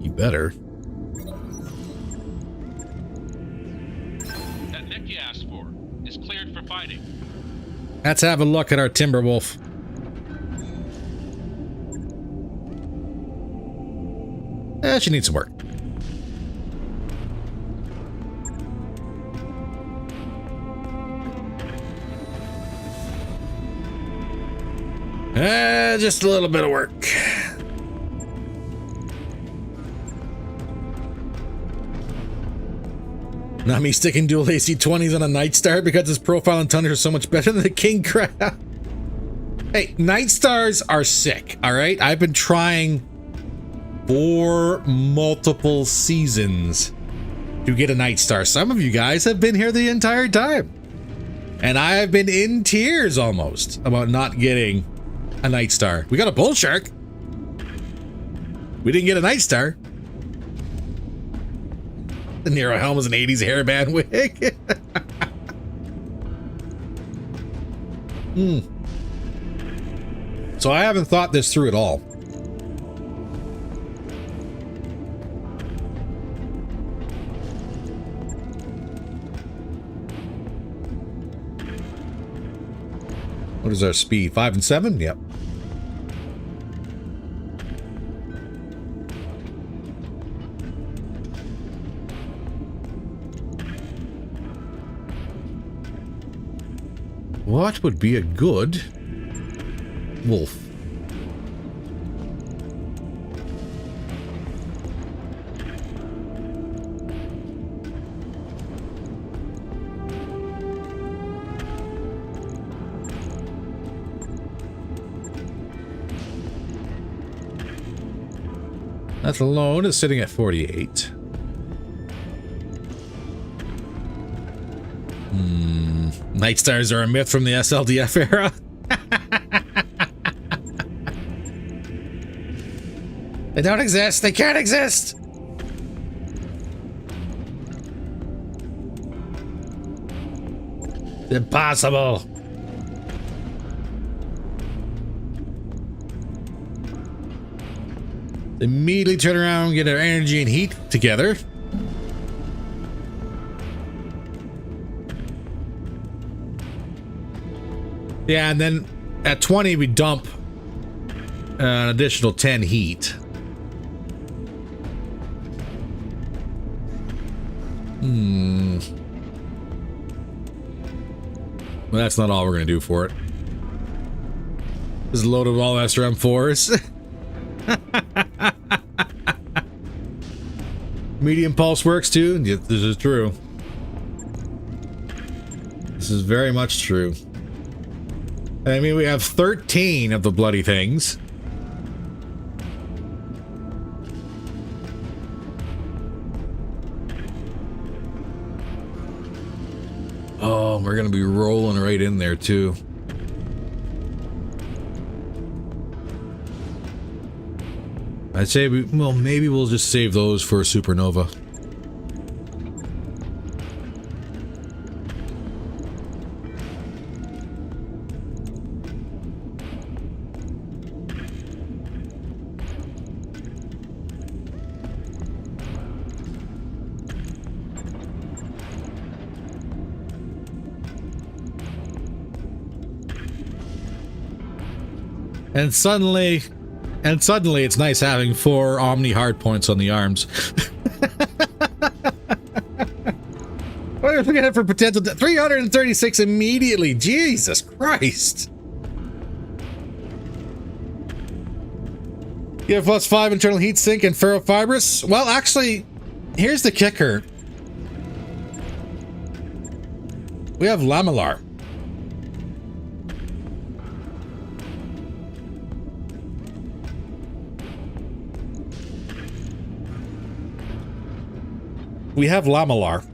You better. That mech you asked for is cleared for fighting. Let's have a look at our Timberwolf. She needs some work. Just a little bit of work. Not me sticking dual AC-20s on a Night Star because his profile and tonnage are so much better than the King Crab. Hey, Night Stars are sick, alright? I've been trying for multiple seasons to get a Night Star. Some of you guys have been here the entire time. And I have been in tears almost about not getting a Night Star. We got a Bull Shark. We didn't get a Night Star. The Nero helm was an 80s hairband wig. So I haven't thought this through at all. What is our speed? 5 and 7? Yep. What would be a good wolf? That alone is sitting at 48. Night Stars are a myth from the SLDF era. They don't exist. They can't exist. Impossible. Immediately turn around and get our energy and heat together. Yeah, and then at 20 we dump an additional 10 heat. Well, that's not all we're gonna do for it. Just load of all SRM4s. Medium pulse works too. Yes, this is true. This is very much true. I mean, we have 13 of the bloody things. Oh, we're gonna be rolling right in there too. I'd say, well, maybe we'll just save those for a supernova. And suddenly it's nice having 4 Omni hard points on the arms. What are we looking at for potential? 336 immediately. Jesus Christ. You have +5 internal heat sink and ferrofibrous. Well, actually, here's the kicker. We have lamellar. We have lamellar.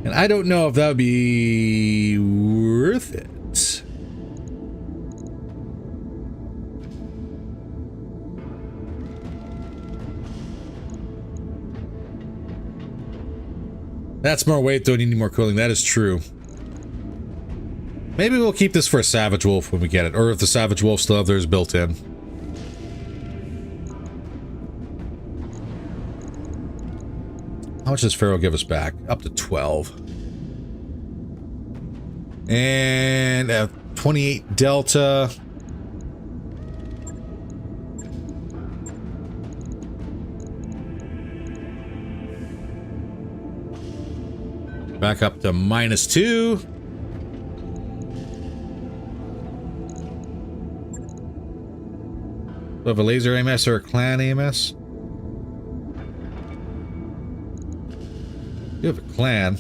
And I don't know if that would be worth it. That's more weight, though. You need more cooling. That is true. Maybe we'll keep this for a Savage Wolf when we get it, or if the Savage Wolf still have theirs built in. How much does Pharaoh give us back? Up to 12. And 28 Delta. Back up to -2. We have a laser AMS or a clan AMS? You have a clan.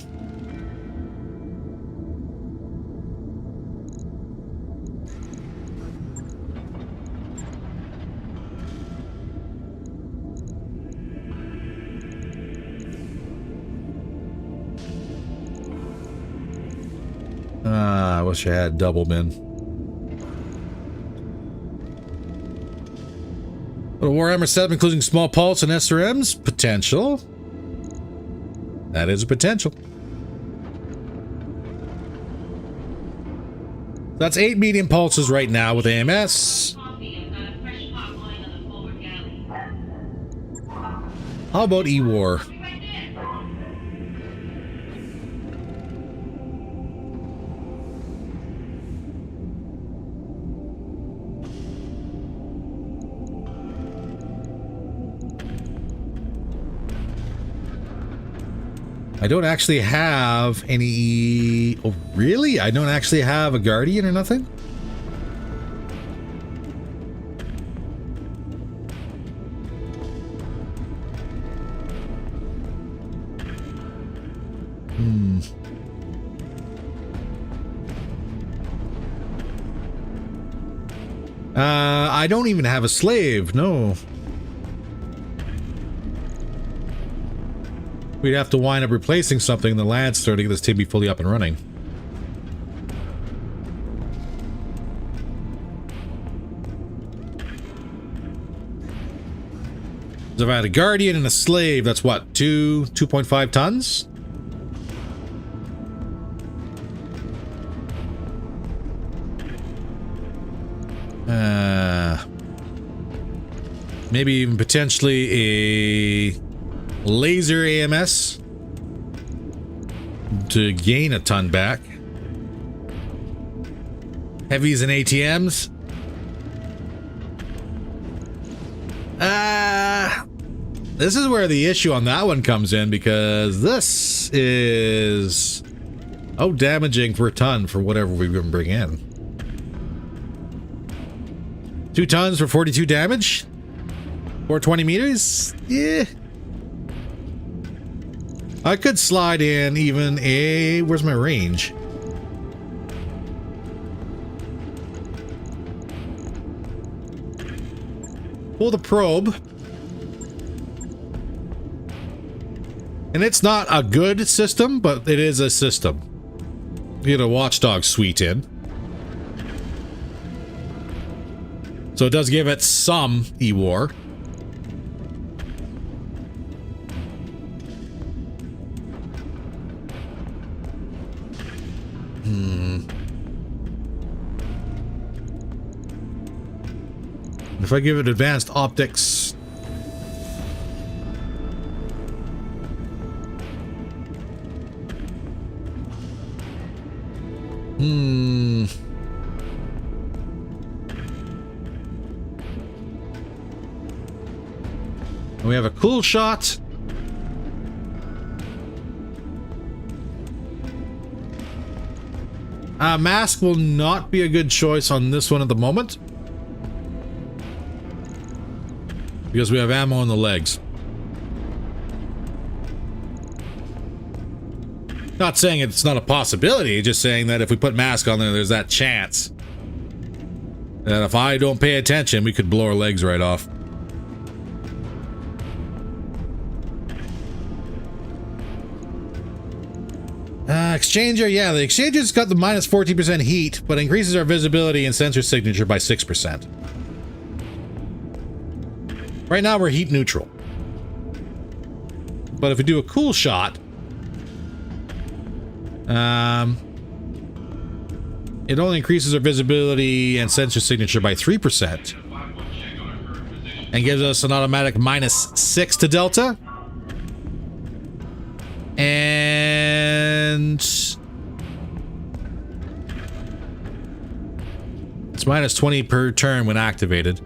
I wish I had double bin. A Warhammer 7 including small pulse and SRMs? Potential. That is a potential. That's 8 medium pulses right now with AMS. How about E-War? I don't actually have any... Oh, really? I don't actually have a Guardian or nothing? I don't even have a slave, no. We'd have to wind up replacing something in the land store to get this to be fully up and running. So if I had a guardian and a slave, that's what, 2.5 tons? Maybe even potentially a laser AMS to gain a ton back. Heavies and ATMs. This is where the issue on that one comes in, because this is damaging for a ton for whatever we can bring in. 2 tons for 42 damage? 420 meters? Yeah. I could slide in even a... Where's my range? Pull the probe. And it's not a good system, but it is a system. You get a watchdog suite in. So it does give it some E-War. If I give it advanced optics... We have a cool shot. Mask will not be a good choice on this one at the moment, because we have ammo in the legs. Not saying it's not a possibility, just saying that if we put mask on there, there's that chance that if I don't pay attention, we could blow our legs right off. Exchanger, yeah, the Exchanger's got the minus 14% heat, but increases our visibility and sensor signature by 6%. Right now we're heat neutral. But if we do a cool shot, it only increases our visibility and sensor signature by 3%. And gives us an automatic minus 6 to Delta. And it's minus 20 per turn when activated.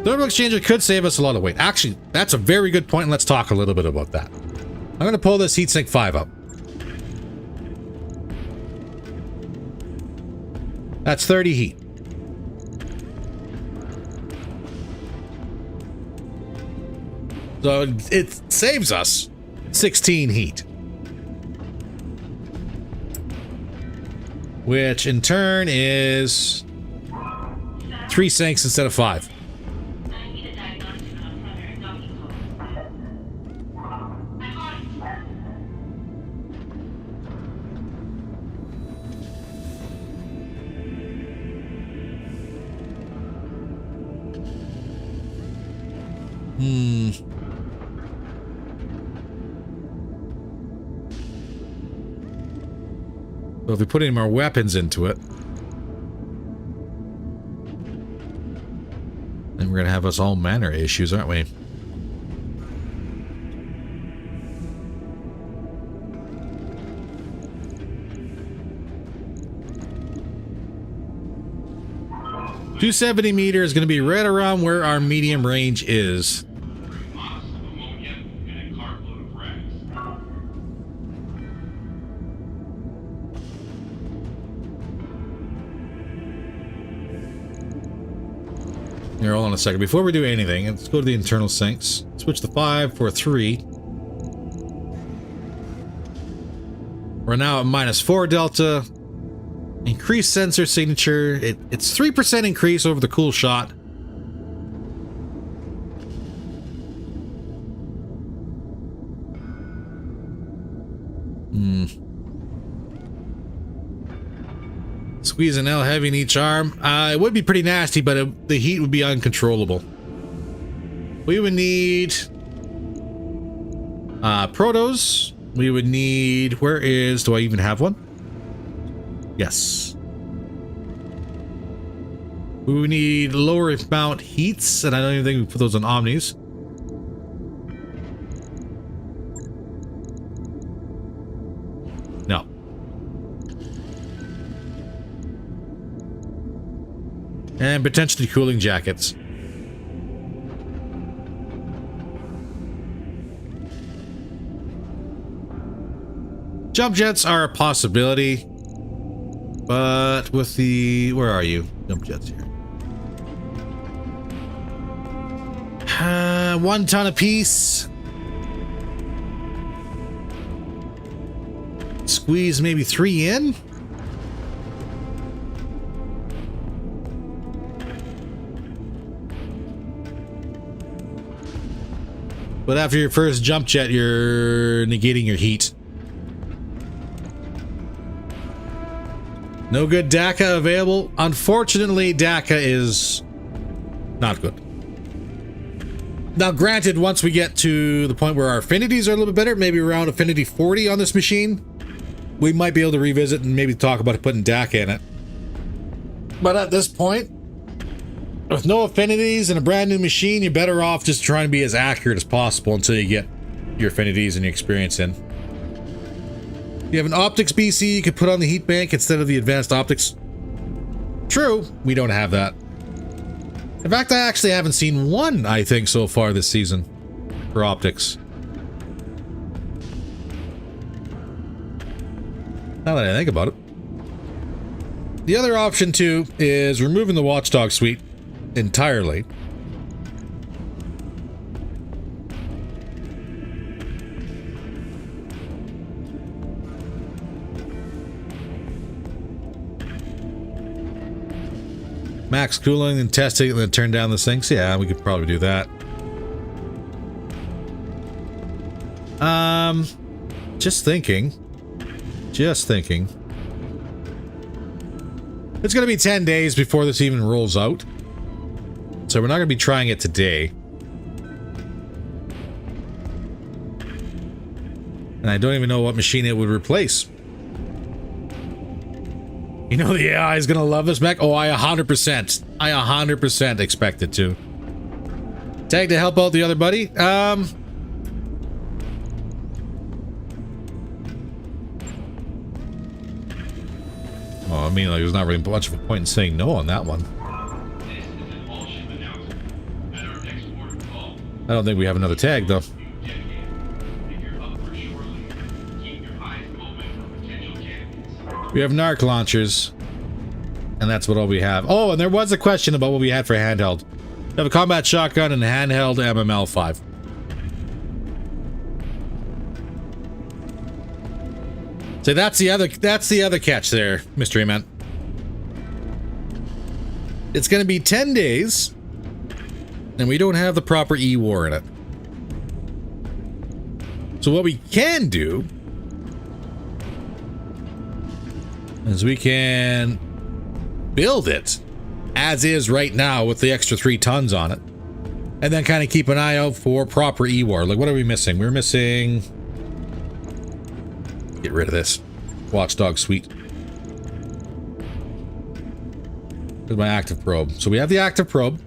Thermal Exchanger could save us a lot of weight. Actually, that's a very good point, and let's talk a little bit about that. I'm going to pull this Heatsink 5 up. That's 30 heat. So it saves us 16 heat. Which in turn is 3 sinks instead of 5. So if we put any more weapons into it, then we're gonna have us all manner of issues, aren't we? .270 meter is going to be right around where our medium range is. Here, hold on a second. Before we do anything, let's go to the internal sinks. Switch the 5 for 3. We're now at minus 4 delta. Increased sensor signature. It's 3% increase over the cool shot. Squeeze an L heavy in each arm. It would be pretty nasty, but the heat would be uncontrollable. We would need protos. We would need, where is, do I even have one? Yes. We would need lower mount heats, and I don't even think we put those on Omnis. No. And potentially cooling jackets. Jump jets are a possibility, but with the, where are you? Jump jets here. 1 ton apiece. Squeeze maybe 3 in. But after your first jump jet, you're negating your heat. No good DACA available. Unfortunately, DACA is not good. Now, granted, once we get to the point where our affinities are a little bit better, maybe around affinity 40 on this machine, we might be able to revisit and maybe talk about putting DACA in it. But at this point, with no affinities and a brand new machine, you're better off just trying to be as accurate as possible until you get your affinities and your experience in. You have an optics BC you could put on the heat bank instead of the advanced optics. True, we don't have that. In fact, I actually haven't seen one, I think, so far this season for optics. Now that I think about it. The other option, too, is removing the Watchdog suite entirely. Max cooling and testing and then turn down the sinks. Yeah, we could probably do that. Just thinking. It's gonna be 10 days before this even rolls out. So we're not gonna be trying it today. And I don't even know what machine it would replace. You know the AI is gonna love this mech? Oh, I 100% expect it to. Tag to help out the other buddy. Well, I mean, like, there's not really much of a point in saying no on that one. I don't think we have another tag, though. We have narc launchers, and that's what all we have. Oh, and there was a question about what we had for handheld. We have a combat shotgun and a handheld MML5. So that's the other catch there, Mystery Man. It's going to be 10 days, and we don't have the proper E-War in it. So what we can do is we can build it as is right now with the extra 3 tons on it, and then kind of keep an eye out for proper E-War. Like, what are we missing? We're missing... Get rid of this Watchdog suite. Here's my active probe. So we have the active probe.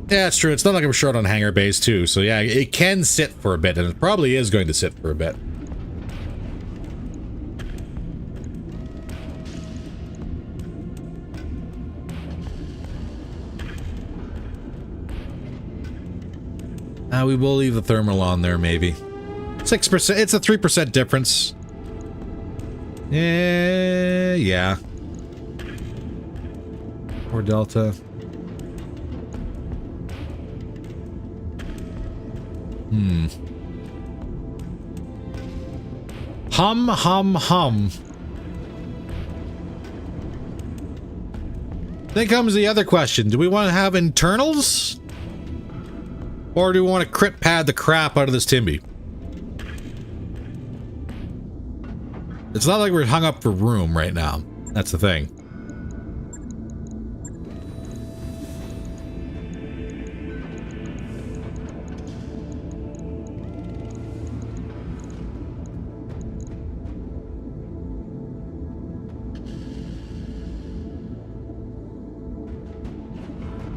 Yeah, it's true. It's not like I'm short on hangar bays too. So yeah, it can sit for a bit, and it probably is going to sit for a bit. We will leave the thermal on there, maybe. 6%. It's a 3% difference. Yeah. Or delta. Hum. Then comes the other question. Do we want to have internals? Or do we want to crit pad the crap out of this Timby? It's not like we're hung up for room right now. That's the thing.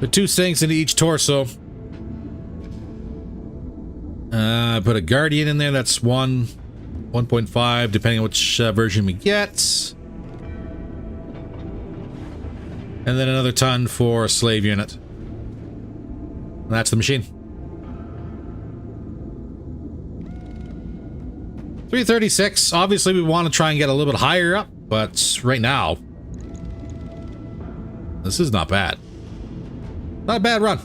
Put 2 sinks into each torso. Put a Guardian in there. That's 1.5, depending on which version we get. And then another ton for a slave unit. And that's the machine. 336. Obviously, we want to try and get a little bit higher up, but right now, this is not bad. Not a bad run.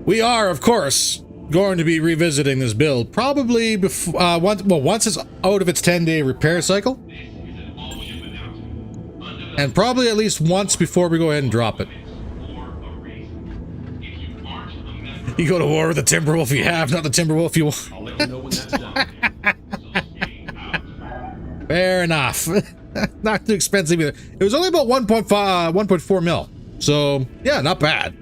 We are, of course, going to be revisiting this build probably before once it's out of its 10-day repair cycle, and probably at least once before we go ahead and drop it. You go to war with the Timberwolf you have, not the Timberwolf you want. I'll let you know when that's done. Fair enough. Not too expensive either. It was only about 1.4 mil. So yeah, not bad.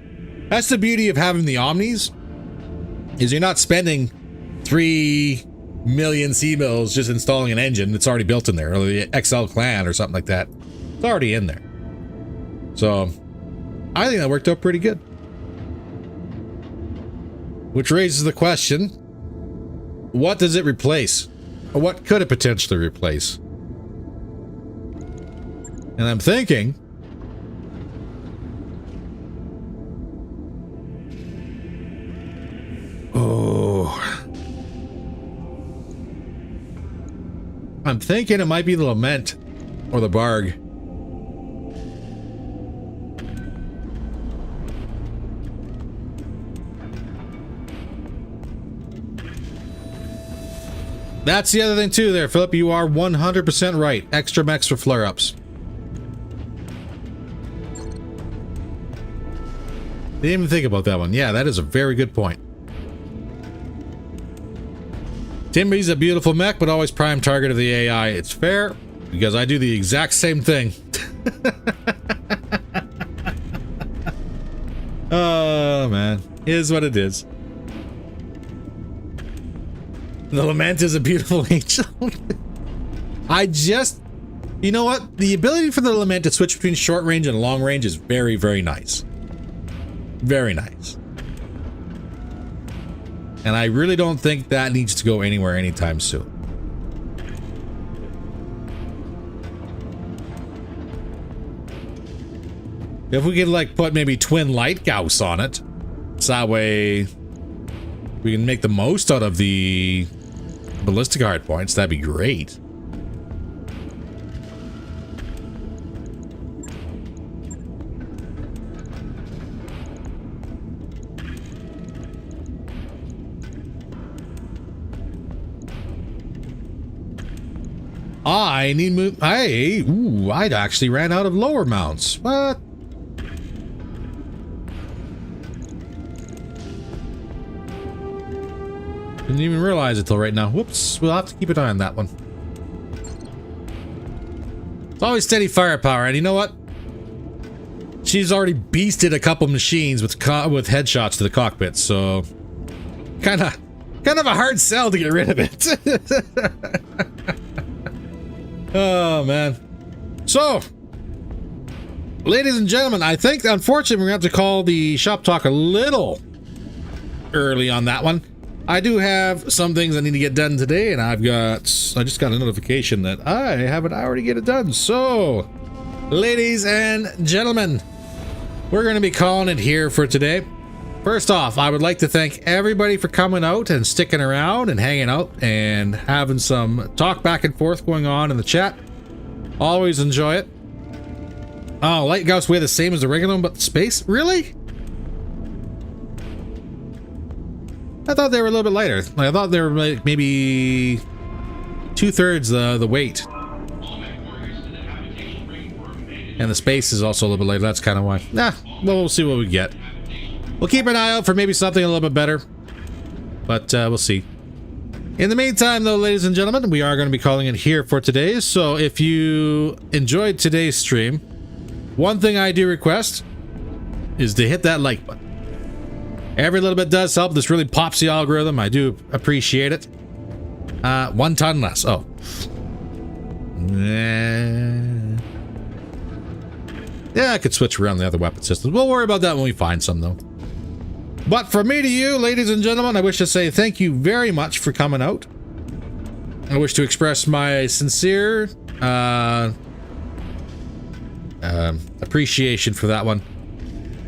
That's the beauty of having the Omnis, is you're not spending 3 million C-mills just installing an engine that's already built in there, or the XL Clan or something like that. It's already in there. So I think that worked out pretty good. Which raises the question, what does it replace? Or what could it potentially replace? And I'm thinking, I'm thinking it might be the Lament or the Barg. That's the other thing too there, Philip. You are 100% right. Extra mechs for flare-ups. Didn't even think about that one. Yeah, that is a very good point. Timby's a beautiful mech, but always prime target of the AI. It's fair, because I do the exact same thing. Oh, man. It is what it is. The Lament is a beautiful angel. You know what? The ability for the Lament to switch between short range and long range is very, very nice. Very nice. And I really don't think that needs to go anywhere anytime soon. If we could like put maybe twin light Gauss on it, so that way we can make the most out of the ballistic hard points, that'd be great. I need move. I'd actually ran out of lower mounts. What? Didn't even realize it till right now. Whoops. We'll have to keep an eye on that one. It's always steady firepower, and you know what? She's already beasted a couple machines with headshots to the cockpit, so kind of a hard sell to get rid of it. Oh, man. So, ladies and gentlemen, I think, unfortunately, we're going to have to call the shop talk a little early on that one. I do have some things I need to get done today, and I just got a notification that I have an hour to get it done. So, ladies and gentlemen, we're going to be calling it here for today. First off, I would like to thank everybody for coming out and sticking around and hanging out and having some talk back and forth going on in the chat. Always enjoy it. Oh, light Gauss weigh the same as the regular one, but space? Really? I thought they were a little bit lighter. Like, I thought they were like maybe 2/3 the weight. And the space is also a little bit lighter. That's kind of why. Nah, well, we'll see what we get. We'll keep an eye out for maybe something a little bit better, but we'll see. In the meantime, though, ladies and gentlemen, we are going to be calling it here for today. So if you enjoyed today's stream, one thing I do request is to hit that like button. Every little bit does help. This really pops the algorithm. I do appreciate it. 1 ton less. Oh. Yeah, I could switch around the other weapon systems. We'll worry about that when we find some, though. But from me to you, ladies and gentlemen, I wish to say thank you very much for coming out. I wish to express my sincere appreciation for that one.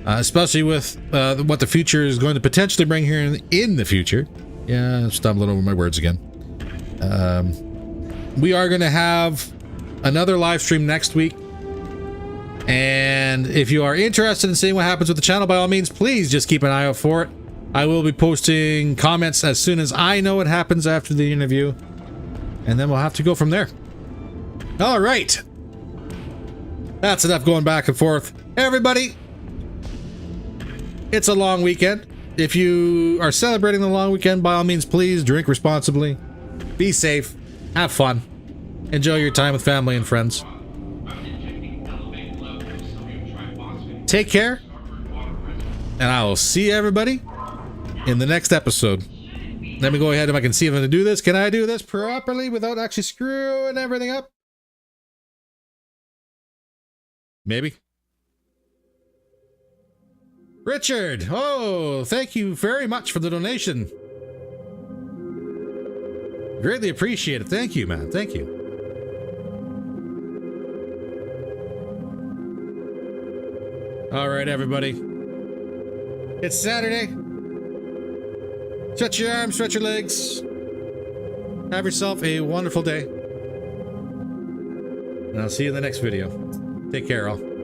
Especially with what the future is going to potentially bring here in the future. Yeah, stumbling over my words again. We are going to have another live stream next week. And if you are interested in seeing what happens with the channel, by all means, please just keep an eye out for it. I will be posting comments as soon as I know what happens after the interview. And then we'll have to go from there. All right. That's enough going back and forth. Hey, everybody. It's a long weekend. If you are celebrating the long weekend, by all means, please drink responsibly. Be safe. Have fun. Enjoy your time with family and friends. Take care. And I will see everybody in the next episode. Let me go ahead and I can see if I can do this. Can I do this properly without actually screwing everything up? Maybe. Richard, oh, thank you very much for the donation. Greatly appreciate it. Thank you, man. Thank you. All right, everybody. It's Saturday. Stretch your arms, stretch your legs. Have yourself a wonderful day. And I'll see you in the next video. Take care, all.